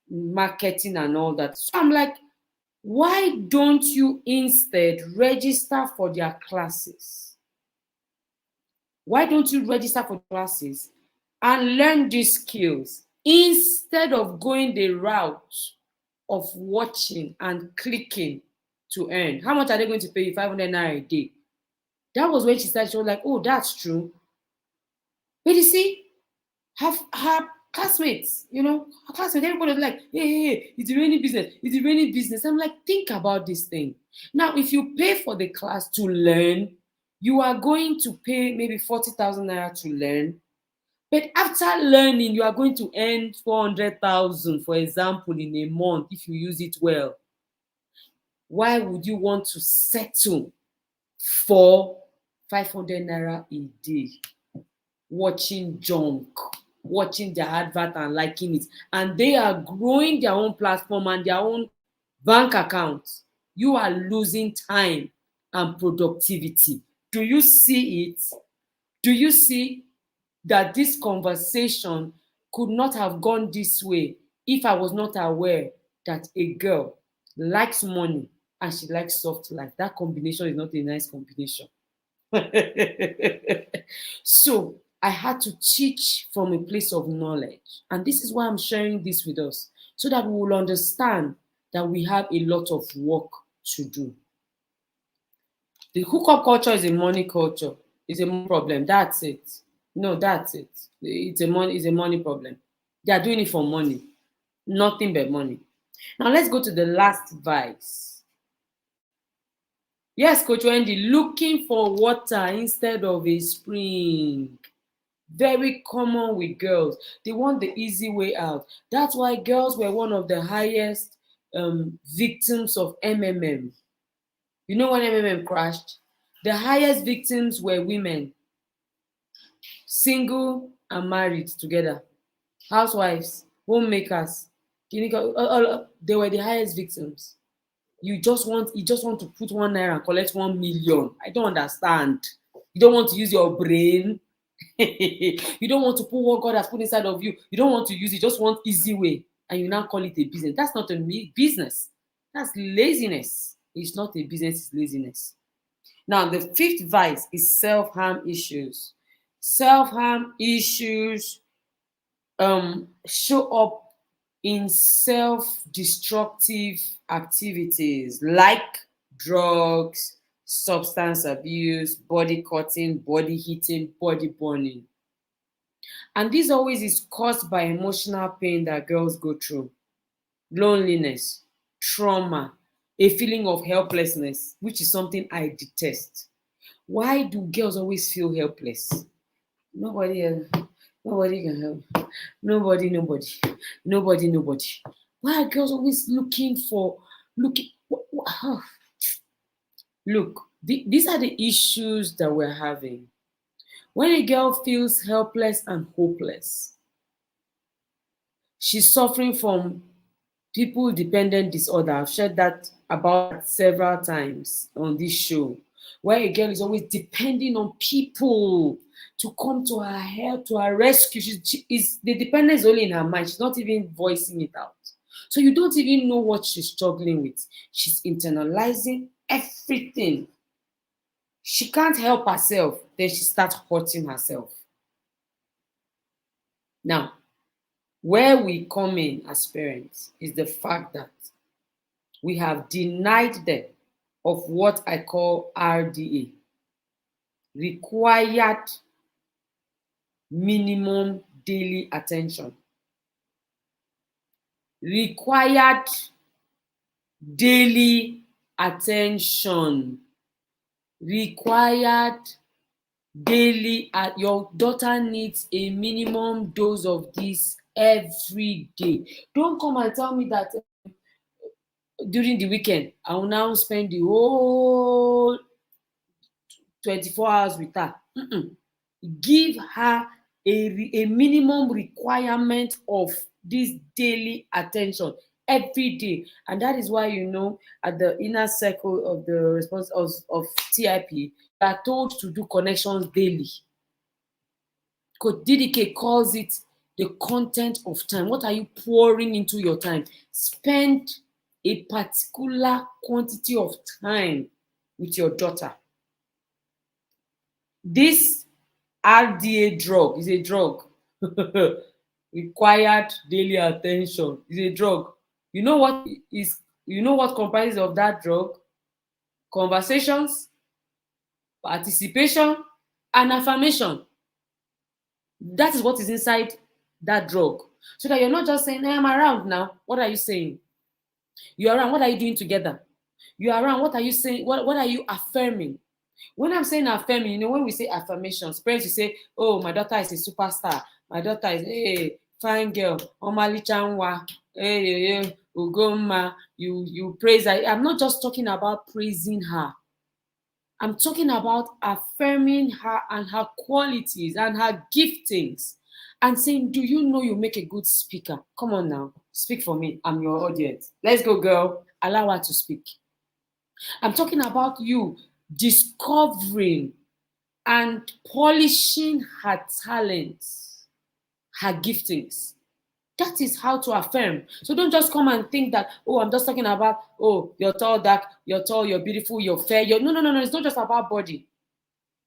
marketing and all that. So I'm like, why don't you instead register for their classes? Why don't you register for classes and learn these skills instead of going the route of watching and clicking to earn? How much are they going to pay you? 500 naira a day. That was when she started. She was like, oh, that's true. But you see, her classmates, everybody was like, hey, it's a raining business. It's a raining business. I'm like, think about this thing. Now, if you pay for the class to learn, you are going to pay maybe 40,000 naira to learn. But after learning, you are going to earn 400,000, for example, in a month if you use it well. Why would you want to settle for 500 naira a day? Watching junk, watching their advert and liking it, and they are growing their own platform and their own bank account. You are losing time and productivity. Do you see it? Do you see that this conversation could not have gone this way if I was not aware that a girl likes money and she likes soft life? That combination is not a nice combination. So I had to teach from a place of knowledge. And this is why I'm sharing this with us, so that we will understand that we have a lot of work to do. The hookup culture is a money culture. It's a money problem. That's it. No, that's it. It's a money problem. They are doing it for money. Nothing but money. Now let's go to the last vice. Yes, Coach Wendy, looking for water instead of a spring. Very common with girls. They want the easy way out. That's why girls were one of the highest victims of MMM. You know when MMM crashed? The highest victims were women, single and married together, housewives, homemakers. They were the highest victims. You just want to put 1 naira and collect 1 million. I don't understand. You don't want to use your brain. You don't want to put what God has put inside of you. You don't want to use it. Just want easy way, and you now call it a business. That's not a business. That's laziness. It's not a business. It's laziness. Now, the 5th vice is self-harm issues. Self-harm issues show up in self-destructive activities like drugs, substance abuse, body cutting, body hitting, body burning. And this always is caused by emotional pain that girls go through. Loneliness, trauma, a feeling of helplessness, which is something I detest. Why do girls always feel helpless? Nobody else. Nobody can help. Nobody, nobody. Nobody, nobody. Why are girls always looking for looking? Look, these are the issues that we're having. When a girl feels helpless and hopeless, she's suffering from people dependent disorder. I've shared that about that several times on this show, where a girl is always depending on people to come to her help, to her rescue. She is the dependence is only in her mind. She's not even voicing it out. So you don't even know what she's struggling with. She's internalizing everything. She can't help herself. Then she starts hurting herself. Now, where we come in as parents is the fact that we have denied them of what I call RDA, required minimum daily attention. Required daily attention. Required daily. Your daughter needs a minimum dose of this every day. Don't come and tell me that during the weekend I will now spend the whole 24 hours with her. Give her a minimum requirement of this daily attention every day. And that is why, at the inner circle of the response of TIP, you are told to do connections daily. Because DDK calls it the content of time. What are you pouring into your time? Spend a particular quantity of time with your daughter. This RDA drug is a drug. Required daily attention is a drug. You know what comprises of that drug? Conversations, participation, and affirmation. That is what is inside that drug. So that you're not just saying, hey, I'm around now. What are you saying? You're around. What are you doing together? You're around. What are you saying? What are you affirming? When I'm saying affirming, when we say affirmations, parents will say, oh, my daughter is a superstar. My daughter is a fine girl. Omali Chanwa. Hey, Ugoma. You praise her. I'm not just talking about praising her. I'm talking about affirming her and her qualities and her giftings and saying, do you know you make a good speaker? Come on now. Speak for me. I'm your audience. Let's go, girl. Allow her to speak. I'm talking about you discovering and polishing her talents, her giftings. That is how to affirm. So don't just come and think that, oh, I'm just talking about, oh, you're tall, dark, you're tall, you're beautiful, you're fair. No. It's not just about body.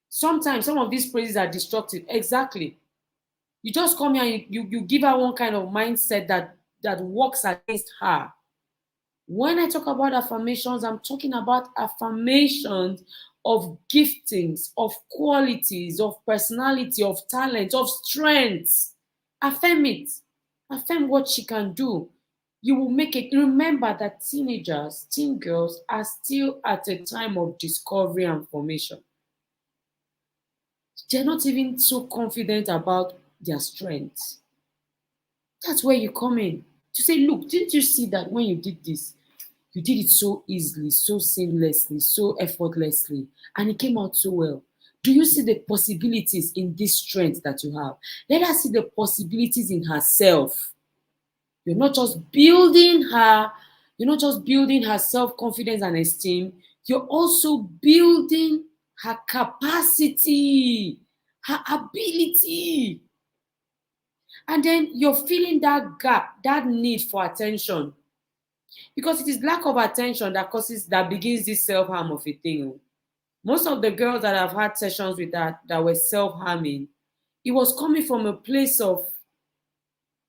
Sometimes some of these praises are destructive. Exactly. You just come here and you give her one kind of mindset that works against her. When I talk about affirmations, I'm talking about affirmations of giftings, of qualities, of personality, of talent, of strengths. Affirm it. Affirm what she can do. You will make it. Remember that teenagers, teen girls are still at a time of discovery and formation. They're not even so confident about their strengths. That's where you come in to say, look, didn't you see that when you did this, you did it so easily, so seamlessly, so effortlessly, and it came out so well. Do you see the possibilities in this strength that you have? Let her see the possibilities in herself. You're not just building her self-confidence and esteem. You're also building her capacity, her ability. And then you're feeling that gap, that need for attention. Because it is lack of attention that begins this self-harm of a thing. Most of the girls that I've had sessions with that were self-harming, it was coming from a place of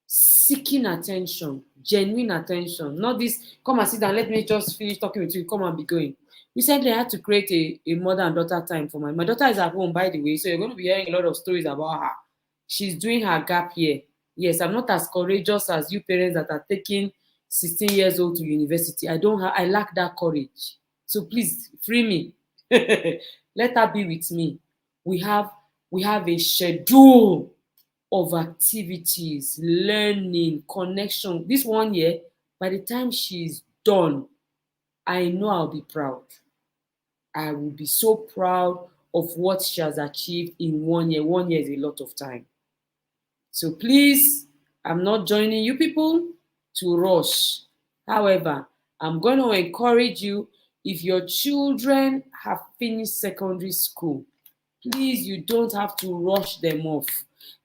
seeking attention, genuine attention. Not this, come and sit down, let me just finish talking with you, come and be going. Recently, I had to create a mother and daughter time for my daughter is at home, by the way, so you're going to be hearing a lot of stories about her. She's doing her gap year. Yes, I'm not as courageous as you parents that are taking 16 years old to university. I lack that courage. So please, free me. Let her be with me. We have We have a schedule of activities, learning, connection. This 1 year, by the time she's done, I know I'll be proud. I will be so proud of what she has achieved in 1 year. 1 year is a lot of time. So please, I'm not joining you people to rush. However, I'm going to encourage you, if your children have finished secondary school, please, you don't have to rush them off.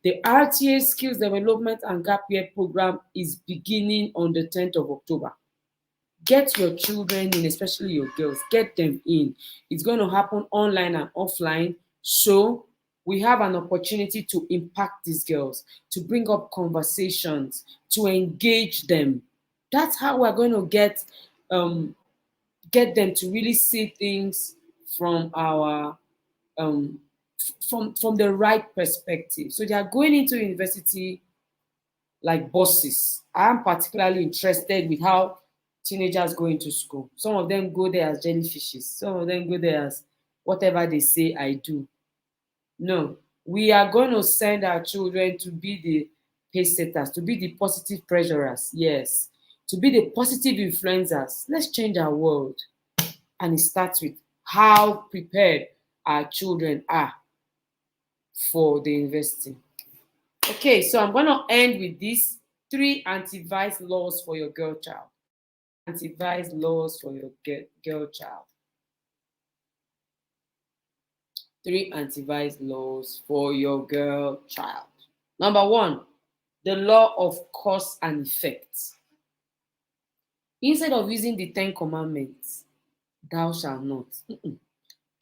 The RTA Skills Development and Gap Year program is beginning on the 10th of October. Get your children in, especially your girls, get them in. It's going to happen online and offline. So we have an opportunity to impact these girls, to bring up conversations, to engage them. That's how we're going to get them to really see things from our from the right perspective. So they are going into university like bosses. I am particularly interested with how teenagers go into school. Some of them go there as jellyfishes. Some of them go there as whatever they say I do. No, we are going to send our children to be the pace setters, to be the positive pressurers. Yes, to be the positive influencers. Let's change our world. And it starts with how prepared our children are for the university. Okay, so I'm going to end with these 3 anti-vice laws for your girl child. Anti-vice laws for your girl child. 3 anti-vice laws for your girl child. Number 1, the law of cause and effect. Instead of using the 10 commandments, thou shalt not.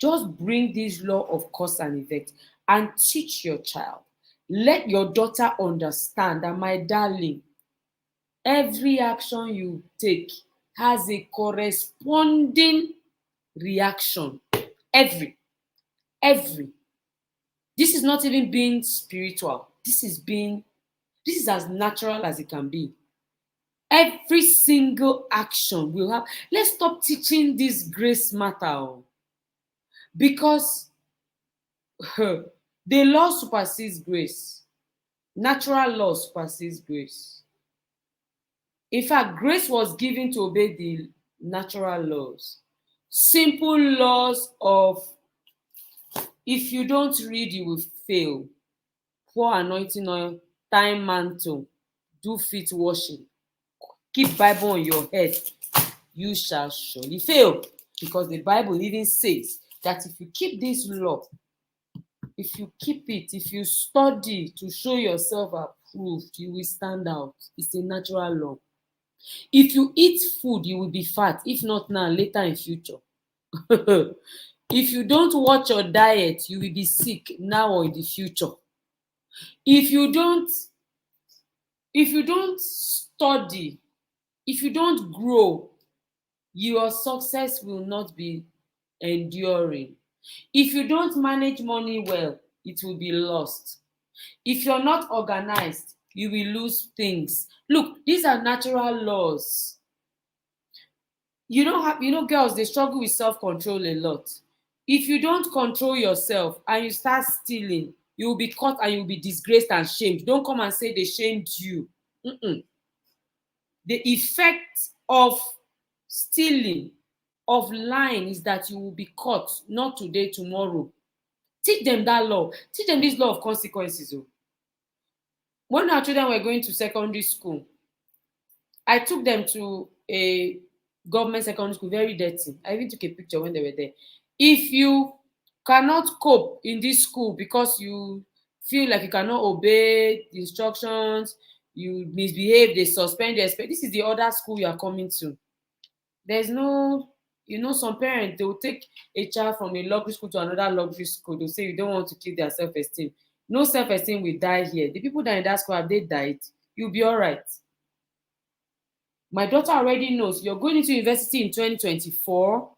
Just bring this law of cause and effect and teach your child. Let your daughter understand that, my darling, every action you take has a corresponding reaction. Every. This is not even being spiritual. This is as natural as it can be. Every single action will have. Let's stop teaching this grace matter. Because the law supersedes grace. Natural law supersedes grace. In fact, grace was given to obey the natural laws. Simple laws of, if you don't read, you will fail. Pour anointing oil, tie mantle, do feet washing, keep Bible on your head, you shall surely fail. Because the Bible even says that if you keep this law, if you keep it, if you study to show yourself approved, you will stand out. It's a natural law. If you eat food, you will be fat. If not now, later in future. If you don't watch your diet, you will be sick now or in the future. If you don't study, if you don't grow, your success will not be enduring. If you don't manage money well, it will be lost. If you're not organized, you will lose things. Look, these are natural laws. You don't have, girls, they struggle with self-control a lot. If you don't control yourself and you start stealing, you will be caught and you will be disgraced and shamed. Don't come and say they shamed you. The effect of stealing, of lying, is that you will be caught, not today, tomorrow. Teach them that law. Teach them this law of consequences. When our children were going to secondary school, I took them to a government secondary school, very dirty. I even took a picture when they were there. If you cannot cope in this school because you feel like you cannot obey the instructions, you misbehave, they suspend you. This is the other school you are coming to. There's no, some parents, they will take a child from a luxury school to another luxury school. They'll say you don't want to kill their self-esteem. No self-esteem will die here. The people that are in that school, have they died? You'll be all right. My daughter already knows you're going into university in 2024.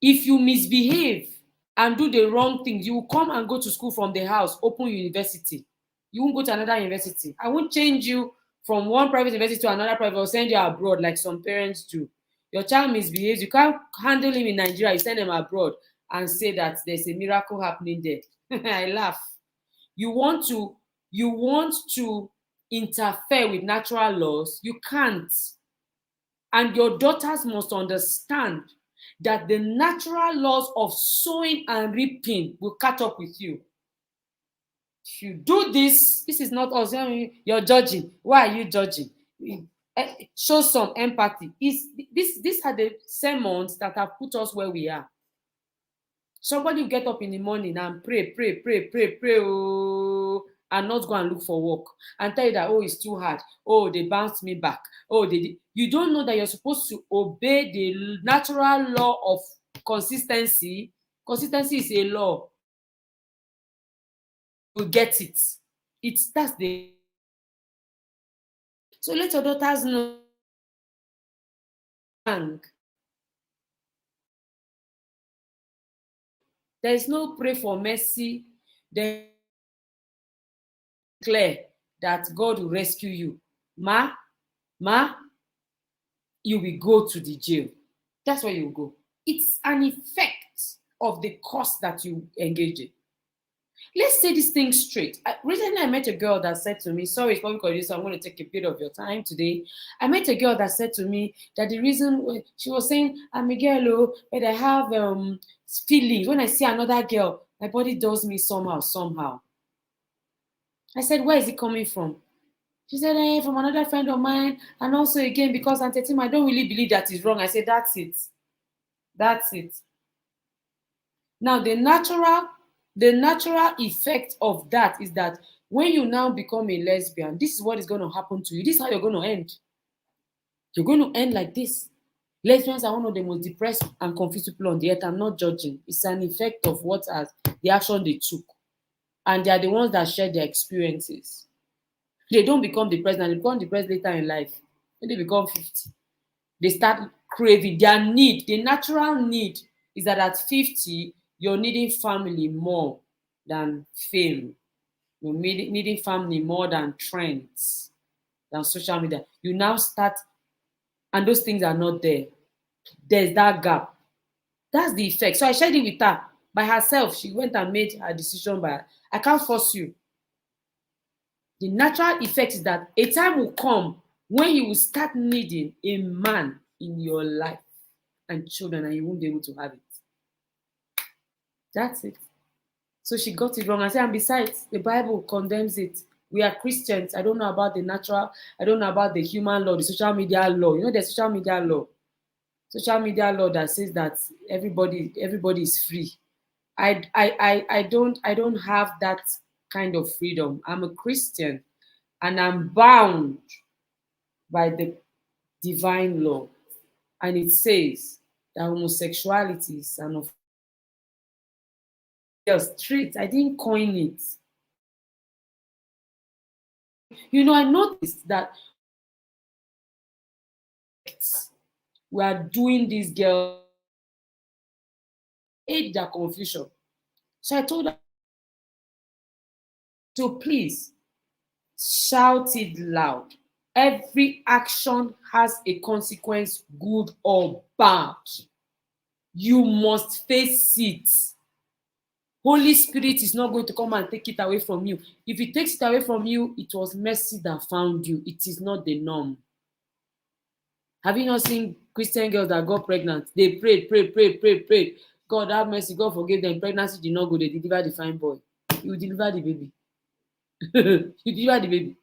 If you misbehave and do the wrong things, you will come and go to school from the house, open university. You won't go to another university. I won't change you from one private university to another private or send you abroad like some parents do. Your child misbehaves, you can't handle him in Nigeria, you send him abroad and say that there's a miracle happening there. I laugh. You want to interfere with natural laws. You can't. And your daughters must understand that the natural laws of sowing and reaping will catch up with you. If you do this is not us. You're judging. Why are you judging? Show some empathy. These are the sermons that have put us where we are. Somebody will get up in the morning and pray, and not go and look for work and tell you that, oh, it's too hard. Oh, they bounced me back. Oh, you don't know that you're supposed to obey the natural law of consistency. Consistency is a law. You get it. That's the. So let your daughters know. There is no pray for mercy. There declare that God will rescue you. Ma, you will go to the jail. That's where you will go. It's an effect of the course that you engage in. Let's say this thing straight. Recently, I met a girl that said to me, sorry, it's probably because I'm going to take a bit of your time today. I met a girl that said to me that the reason she was saying, I'm a girl, but I have feelings. When I see another girl, my body does me somehow. I said, where is it coming from? She said, from another friend of mine. And also, again, because Auntie Tim, I don't really believe that is wrong. I said, that's it. That's it. Now, the natural effect of that is that when you now become a lesbian, this is what is going to happen to you. This is how you're going to end. You're going to end like this. Lesbians are one of the most depressed and confused people on the earth. I'm not judging. It's an effect of the action they took. And they are the ones that share their experiences. They don't become depressed, and they become depressed later in life. When they become 50, they start craving their need. The natural need is that at 50, you're needing family more than fame. You're needing family more than trends, than social media. You now start, and those things are not there. There's that gap. That's the effect. So I shared it with her. By herself, she went and made her decision. I can't force you. The natural effect is that a time will come when you will start needing a man in your life and children, and you won't be able to have it. That's it. So she got it wrong. I said, and besides, the Bible condemns it. We are Christians. I don't know about the natural. I don't know about the human law, the social media law. You know, the social media law. Social media law that says that everybody is free. I don't have that kind of freedom. I'm a Christian, and I'm bound by the divine law. And it says that homosexuality is an offense. Straight. I didn't coin it. You know, I noticed that we are doing this girl aid their confusion. So I told her to please shout it loud. Every action has a consequence, good or bad. You must face it. Holy Spirit is not going to come and take it away from you. If it takes it away from you, it was mercy that found you. It is not the norm. Have you not seen Christian girls that got pregnant? They prayed. God have mercy, God forgive them. Pregnancy did not go. They delivered the fine boy. You deliver the baby. You deliver the baby.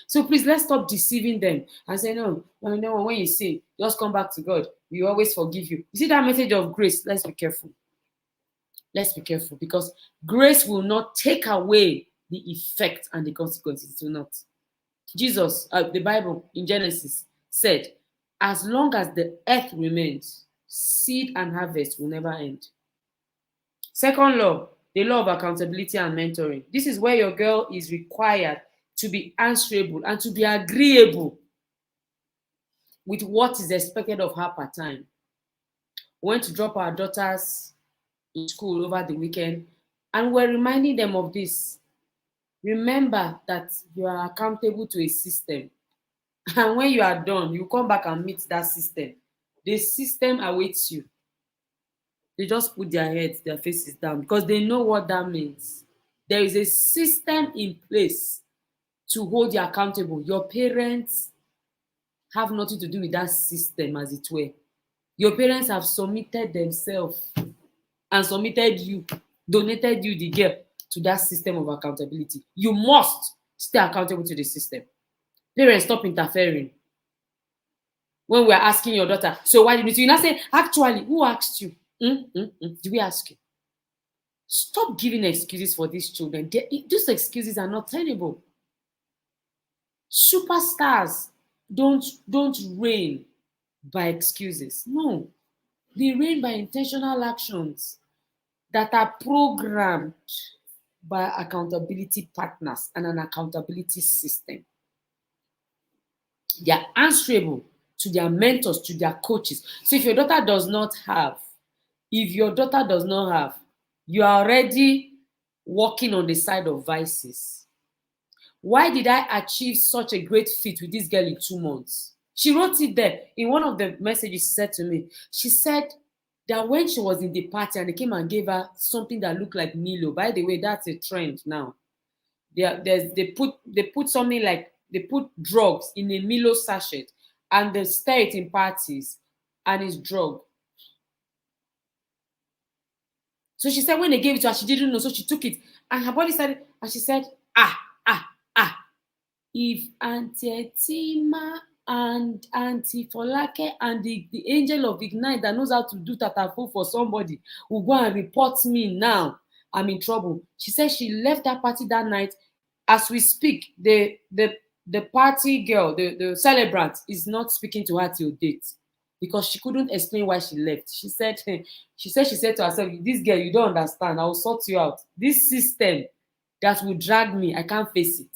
So please, let's stop deceiving them and say, no, when you sin, just come back to God. We always forgive you. You see that message of grace? Let's be careful. Let's be careful, because grace will not take away the effect and the consequences. It will not. Jesus, the Bible in Genesis said, as long as the earth remains, seed and harvest will never end. Second law, the law of accountability and mentoring. This is where your girl is required to be answerable and to be agreeable with what is expected of her per time. We went to drop our daughters in school over the weekend, and we're reminding them of this. Remember that you are accountable to a system. And when you are done, you come back and meet that system. The system awaits you. They just put their heads, their faces down, because they know what that means. There is a system in place to hold you accountable. Your parents have nothing to do with that system, as it were. Your parents have submitted themselves and submitted you, donated you, the girl, to that system of accountability. You must stay accountable to the system. Parents, stop interfering. When we are asking your daughter, so why did you not say, actually, who asked you? Did we ask you? Stop giving excuses for these children. Those excuses are not tenable. Superstars don't reign by excuses. No, they reign by intentional actions that are programmed by accountability partners and an accountability system. They are answerable to their mentors, to their coaches. So if your daughter does not have, you are already walking on the side of vices. Why did I achieve such a great feat with this girl in 2 months? She wrote it there in one of the messages she said to me. She said that when she was in the party and they came and gave her something that looked like Milo. By the way, that's a trend now. They put something like, they put drugs in a Milo sachet and they stir it in parties and it's drug. So she said when they gave it to her, she didn't know, so she took it and her body started, and she said, if Auntie Etima and Auntie Folake and the angel of Ignite that knows how to do tatafo for somebody will go and report me now, I'm in trouble. She said she left that party that night. As we speak, the party girl, the celebrant, is not speaking to her till date because she couldn't explain why she left. She said to herself, this girl, you don't understand. I will sort you out. This system that will drag me, I can't face it.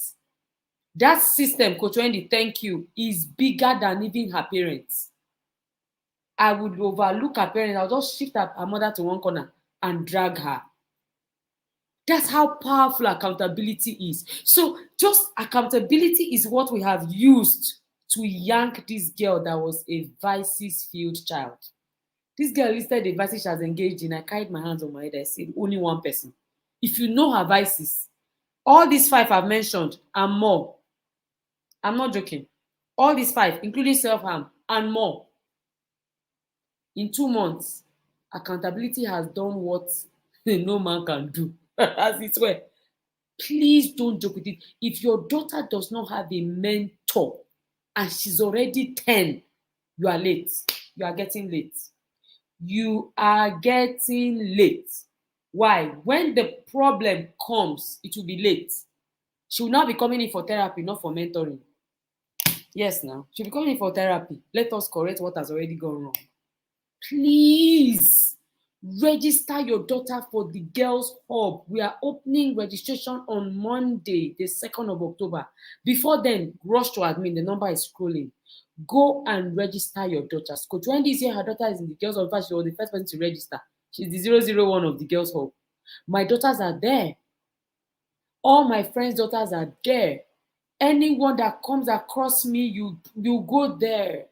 That system, Coach Wendy, thank you, is bigger than even her parents. I would overlook her parents. I'll just shift her mother to one corner and drag her. That's how powerful accountability is. So just accountability is what we have used to yank this girl that was a vices-filled child. This girl listed the vices she has engaged in. I carried my hands on my head. I said, only one person. If you know her vices, all these 5 I've mentioned and more. I'm not joking. All these 5, including self-harm and more. In 2 months, accountability has done what no man can do. As it were. Please don't joke with it. If your daughter does not have a mentor and she's already 10, you are late. You are getting late. You are getting late. Why? When the problem comes, it will be late. She will now be coming in for therapy, not for mentoring. Yes, now. She'll be coming in for therapy. Let us correct what has already gone wrong. Please register your daughter for the Girls Hub. We are opening registration on Monday, the 2nd of October. Before then, rush to admin. The number is scrolling. Go and register your daughter. Coach Wendy is here. Her daughter is in the Girls Hub. She was the first person to register. She's the 001 of the Girls Hub. My daughters are there. All my friends' daughters are there. Anyone that comes across me, you go there.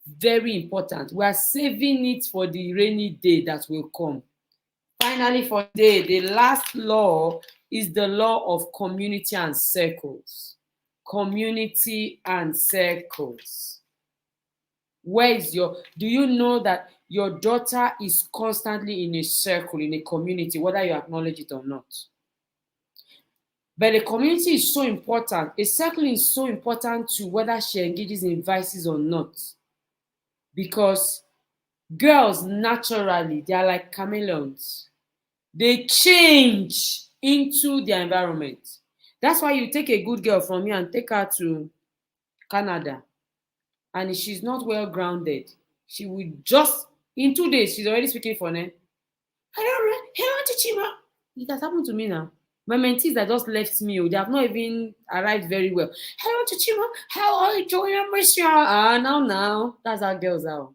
Very important. We are saving it for the rainy day that will come. Finally, for today, the last law is the law of community and circles. Community and circles. Do you know that your daughter is constantly in a circle, in a community, whether you acknowledge it or not? But the community is so important. A circle is so important to whether she engages in vices or not. Because girls, naturally, they are like chameleons. They change into their environment. That's why you take a good girl from here and take her to Canada. And if she's not well grounded, she will just, in 2 days, she's already speaking for them. Hello, Chichima. It has happened to me now. My mentees that just left me, they have not even arrived very well. Hello, Chichima. How are you doing, Monsieur? Now. That's how girls are.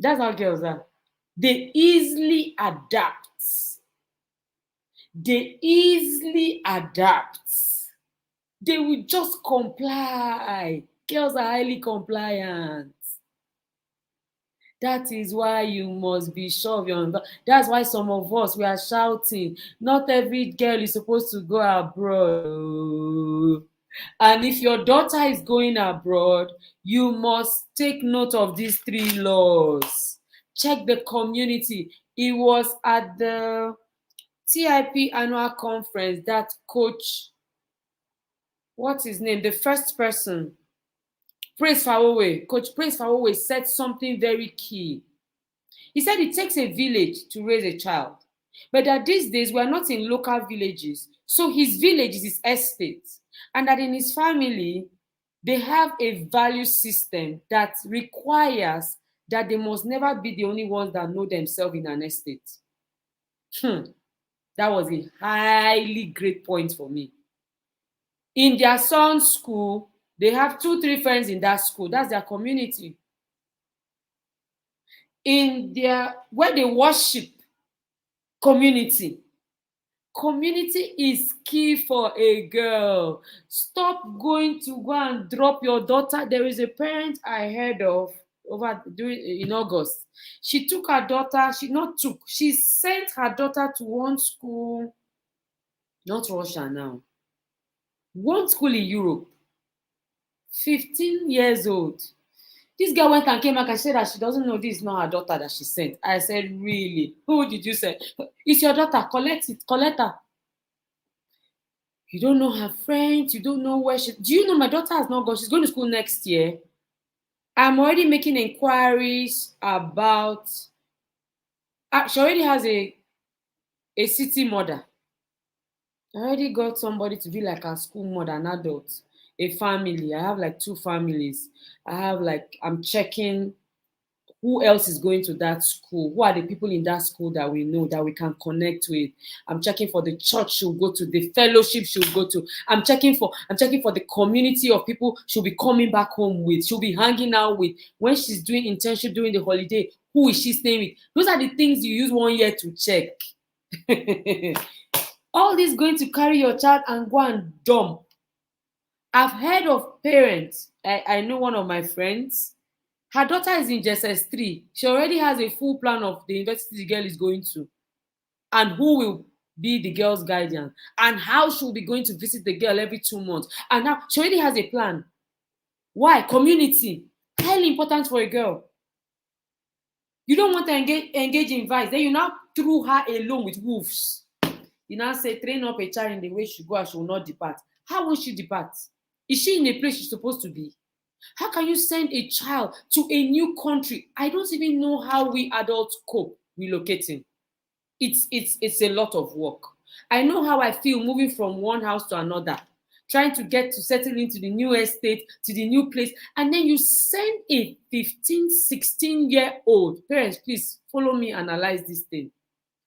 That's how girls are. They easily adapt. They will just comply. Girls are highly compliant. That is why you must be sure of your. That's why some of us we are shouting. Not every girl is supposed to go abroad. And if your daughter is going abroad, you must take note of these three laws. Check the community. It was at the TIP annual conference that coach, what's his name? The first person, Coach Praise Fawowe said something very key. He said it takes a village to raise a child, but that these days we are not in local villages. So his village is his estate, and that in his family, they have a value system that requires that they must never be the only ones that know themselves in an estate. That was a highly great point for me. In their son's school, they have 2-3 friends in that school. That's their community. In their where they worship, community is key for a girl. Stop going to go and drop your daughter. There is a parent I heard of in August. She took her daughter, she sent her daughter to one school, not Russia now, one school in Europe. 15 years old. This girl went and came back and said that she doesn't know this is not her daughter that she sent. I said, really? Who did you send? It's your daughter. Collect it. Collect her. You don't know her friends. You don't know where she... Do you know my daughter has not gone? She's going to school next year. I'm already making inquiries about... She already has a city mother. I already got somebody to be like a school mother, an adult. A family. I have like 2 families. I'm checking who else is going to that school. Who are the people in that school that we know that we can connect with? I'm checking for the church she'll go to, the fellowship she'll go to. I'm checking for the community of people she'll be coming back home with. She'll be hanging out with. When she's doing internship during the holiday, who is she staying with? Those are the things you use 1 year to check. All this going to carry your child and go and dump. I've heard of parents. I know one of my friends. Her daughter is in JSS3. She already has a full plan of the university the girl is going to, and who will be the girl's guardian, and how she'll be going to visit the girl every 2 months. And now she already has a plan. Why? Community. Highly important for a girl. You don't want to engage in vice. Then you now threw her alone with wolves. You now say, train up a child in the way she go and she will not depart. How will she depart? Is she in a place she's supposed to be? How can you send a child to a new country? I don't even know how we adults cope relocating. It's a lot of work. I know how I feel moving from one house to another, trying to get to settle into the new estate, to the new place, and then you send a 15, 16-year-old. Parents, please follow me, analyze this thing,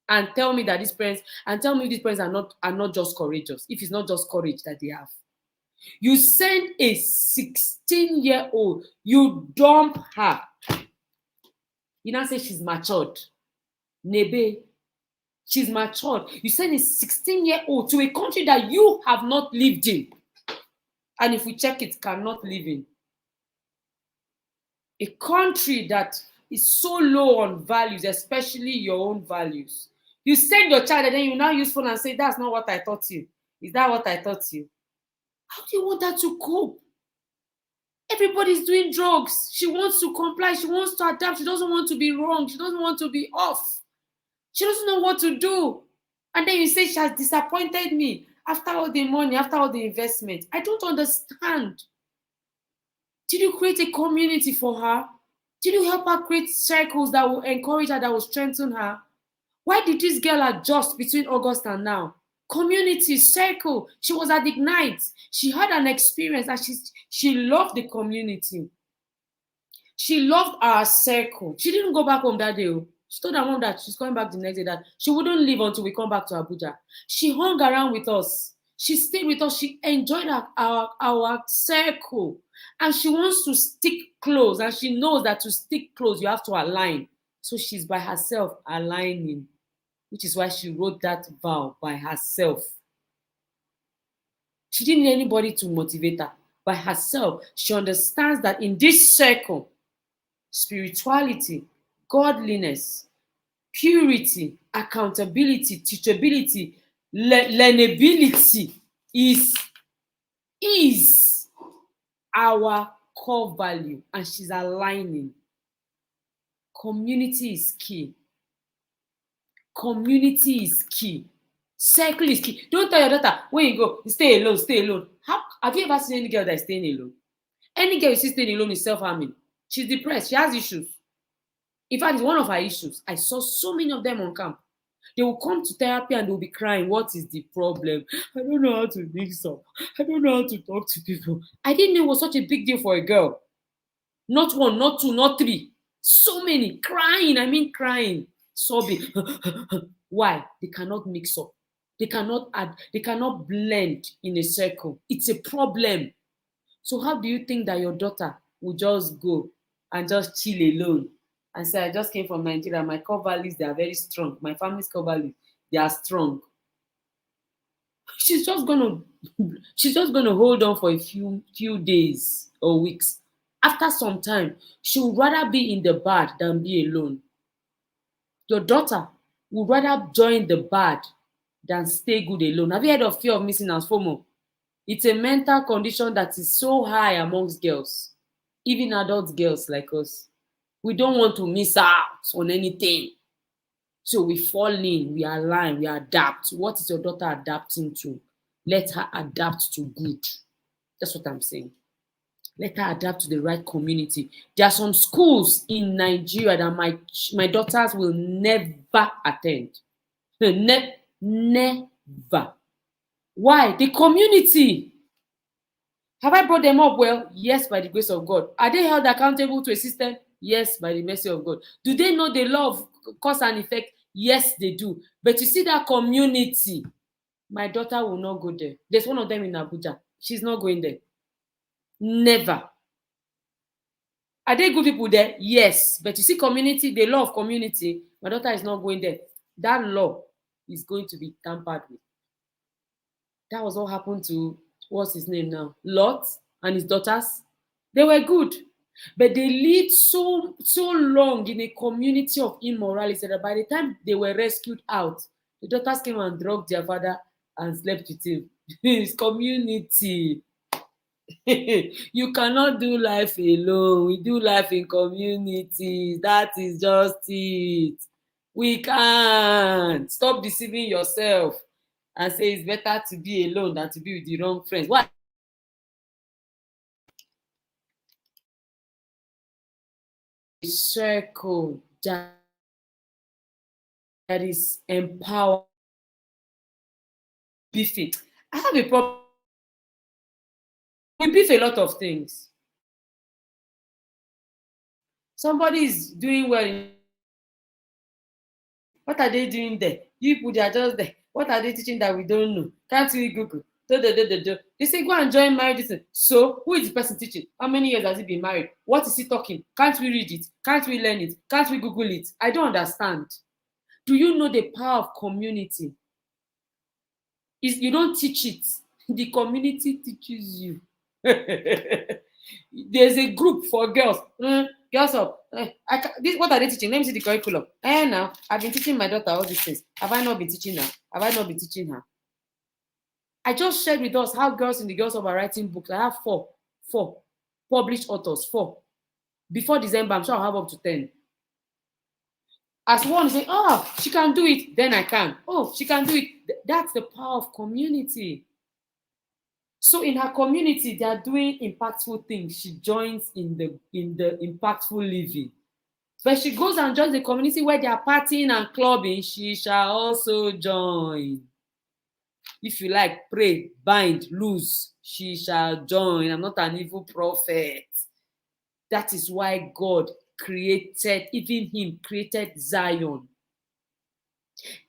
and tell me that these parents are not just courageous. If it's not just courage that they have. You send a 16-year-old, you dump her. You now say she's matured. Nebe, she's matured. You send a 16-year-old to a country that you have not lived in. And if we check it, cannot live in. A country that is so low on values, especially your own values. You send your child and then you now use phone and say, that's not what I taught you. Is that what I taught you? How do you want her to cope? Everybody's doing drugs. She wants to comply. She wants to adapt. She doesn't want to be wrong. She doesn't want to be off. She doesn't know what to do. And then you say she has disappointed me after all the money, after all the investment. I don't understand. Did you create a community for her? Did you help her create circles that will encourage her, that will strengthen her? Why did this girl adjust between August and now? Community, circle. She was at Ignite. She had an experience and she loved the community. She loved our circle. She didn't go back home that day. She told her mom that she's coming back the next day, that she wouldn't leave until we come back to Abuja. She hung around with us. She stayed with us. She enjoyed our circle. And she wants to stick close. And she knows that to stick close, you have to align. So she's by herself aligning, which is why she wrote that vow by herself. She didn't need anybody to motivate her. By herself, she understands that in this circle, spirituality godliness, purity, accountability, teachability, learnability is our core value, and she's aligning. Community is key. Community is key. Circle is key. Don't tell your daughter when you go, stay alone, stay alone. Have you ever seen any girl that is staying alone? Any girl you see staying alone is self-harming. She's depressed. She has issues. In fact, it's one of her issues. I saw so many of them on camp. They will come to therapy and they'll be crying. What is the problem? I don't know how to mix up. I don't know how to talk to people. I didn't know it was such a big deal for a girl. Not one, not two, not three. So many. Crying. I mean crying. Sobbing. Why? They cannot mix up. They cannot add. They cannot blend in a circle. It's a problem. So how do you think that your daughter will just go and just chill alone and say, I just came from Nigeria, my core values, they are very strong. My family's core values, they are strong. She's just gonna hold on for a few days or weeks. After some time, she would rather be in the bad than be alone. Your daughter would rather join the bad than stay good alone. Have you heard of fear of missing out, FOMO? It's a mental condition that is so high amongst girls, even adult girls like us. We don't want to miss out on anything. So we fall in, we align, we adapt. What is your daughter adapting to? Let her adapt to good. That's what I'm saying. Let her adapt to the right community. There are some schools in Nigeria that my daughters will never attend. Never. Why? The community. Have I brought them up well? Yes, by the grace of God. Are they held accountable to a system? Yes, by the mercy of God. Do they know the law of cause and effect? Yes, they do. But you see that community, my daughter will not go there. There's one of them in Abuja. She's not going there. Never. Are they good people there? Yes. But you see community, the law of community, my daughter is not going there. That law is going to be tampered with. That was what happened to, what's his name now? Lot and his daughters. They were good. But they lived so long in a community of immorality that by the time they were rescued out, the daughters came and drugged their father and slept with him. It's community. You cannot do life alone. We do life in community. That is just it. We can't. Stop deceiving yourself and say it's better to be alone than to be with the wrong friends. Why? Circle that is empowered. Beefing. I have a problem. We beef a lot of things. Somebody is doing well. What are they doing there? You people, they are just there. What are they teaching that we don't know? Can't we Google? They say go and join marriage. So who is the person teaching? How many years has he been married? What is he talking? Can't we read it? Can't we learn it? Can't we Google it? I don't understand. Do you know the power of community? You don't teach it. The community teaches you. There's a group for girls. Girls up. What are they teaching? Let me see the curriculum. Now I've been teaching my daughter all these things. Have I not been teaching her? Have I not been teaching her? I just shared with us how girls in the Girls Hub are writing books. I have four published authors. 4. Before December, I'm sure I'll have up to 10. As one say, oh, she can do it, then I can. Oh, she can do it. That's the power of community. So in her community, they are doing impactful things. She joins in the impactful living. But she goes and joins the community where they are partying and clubbing. She shall also join. If you like, pray, bind, loose. She shall join. I'm not an evil prophet. That is why God created, even him, created Zion.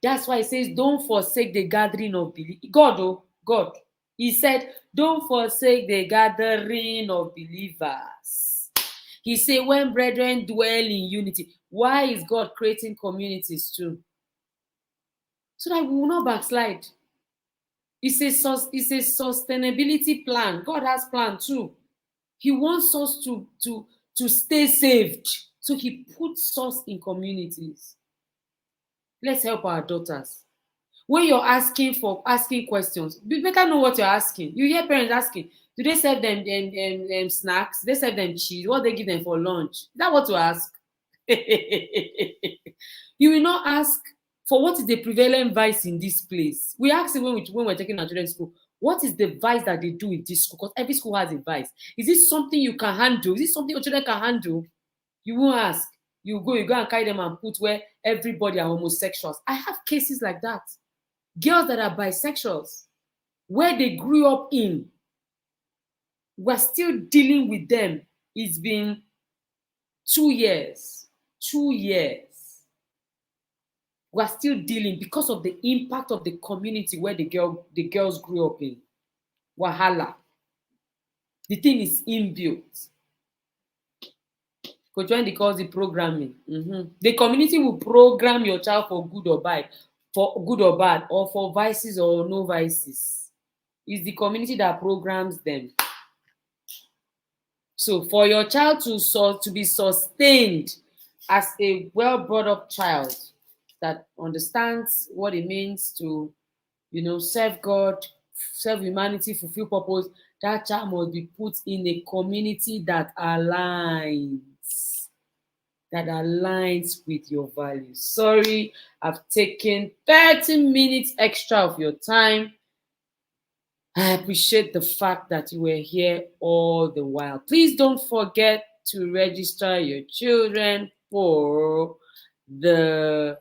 That's why he says, don't forsake the gathering of believers. God. He said, don't forsake the gathering of believers. He said, when brethren dwell in unity. Why is God creating communities too? So that we will not backslide. It's a sustainability plan. God has plan too. He wants us to stay saved. So he puts us in communities. Let's help our daughters. When you're asking questions, you better know what you're asking. You hear parents asking, do they serve them snacks? Do they serve them cheese? What they give them for lunch? Is that what to ask? You will not ask for what is the prevalent vice in this place. We ask it when we're taking our children to school, what is the vice that they do in this school? Because every school has a vice. Is this something you can handle? Is this something your children can handle? You won't ask. You go and carry them and put where everybody are homosexuals. I have cases like that. Girls that are bisexuals, where they grew up in, we're still dealing with them. It's been 2 years. 2 years. We're still dealing because of the impact of the community where the girls grew up in. Wahala. The thing is inbuilt. Coach Wendy calls it programming. The community will program your child for good or bad, or for vices or no vices. It's the community that programs them. So for your child to be sustained as a well brought up child that understands what it means to, serve God, serve humanity, fulfill purpose, that child must be put in a community that aligns with your values. Sorry, I've taken 30 minutes extra of your time. I appreciate the fact that you were here all the while. Please don't forget to register your children for the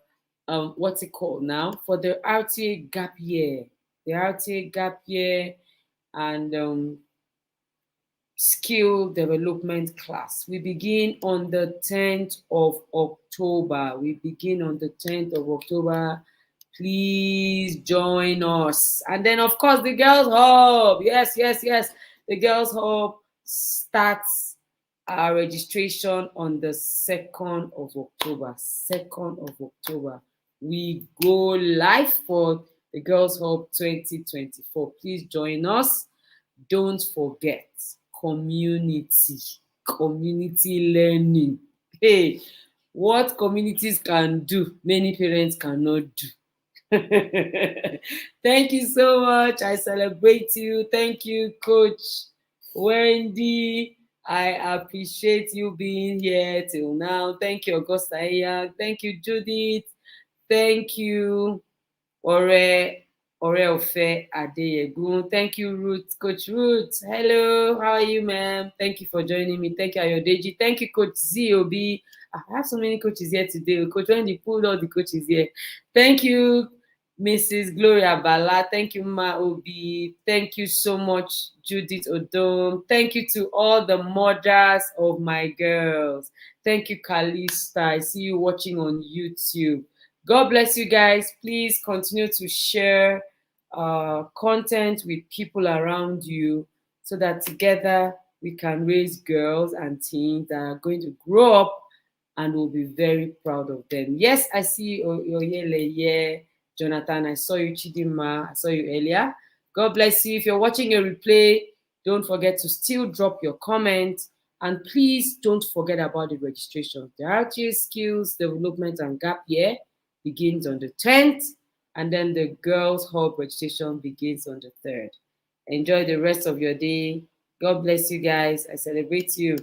what's it called now? For the RTA gap year. The RTA gap year and skill development class. We begin on the 10th of October. Please join us. And then, of course, the Girls Hub. Yes. The Girls Hub starts our registration on the 2nd of October. 2nd of October. We go live for the Girls Hub 2024. Please join us. Don't forget community learning. Hey, what communities can do, many parents cannot do. Thank you so much. I celebrate you. Thank you, Coach Wendy. I appreciate you being here till now. Thank you, Augusta. Thank you, Judith. Thank you, Oreofe Adeyegun. Thank you, Ruth. Coach Ruth. Hello, how are you, ma'am? Thank you for joining me. Thank you, Ayodeji. Thank you, Coach ZOB. I have so many coaches here today. Coach Wendy pulled all the coaches here. Thank you, Mrs. Gloria Bala. Thank you, Ma Obi. Thank you so much, Judith Odom. Thank you to all the mothers of my girls. Thank you, Kalista. I see you watching on YouTube. God bless you guys. Please continue to share content with people around you so that together we can raise girls and teens that are going to grow up and we'll be very proud of them. Yes, I see Oyele, yeah. Jonathan, I saw you, Chidima, I saw you earlier. God bless you. If you're watching a replay, don't forget to still drop your comment. And please don't forget about the registration. The RTA Skills Development and Gap Year begins on the 10th, and then the Girls Hub registration begins on the 3rd. Enjoy the rest of your day. God bless you guys. I celebrate you.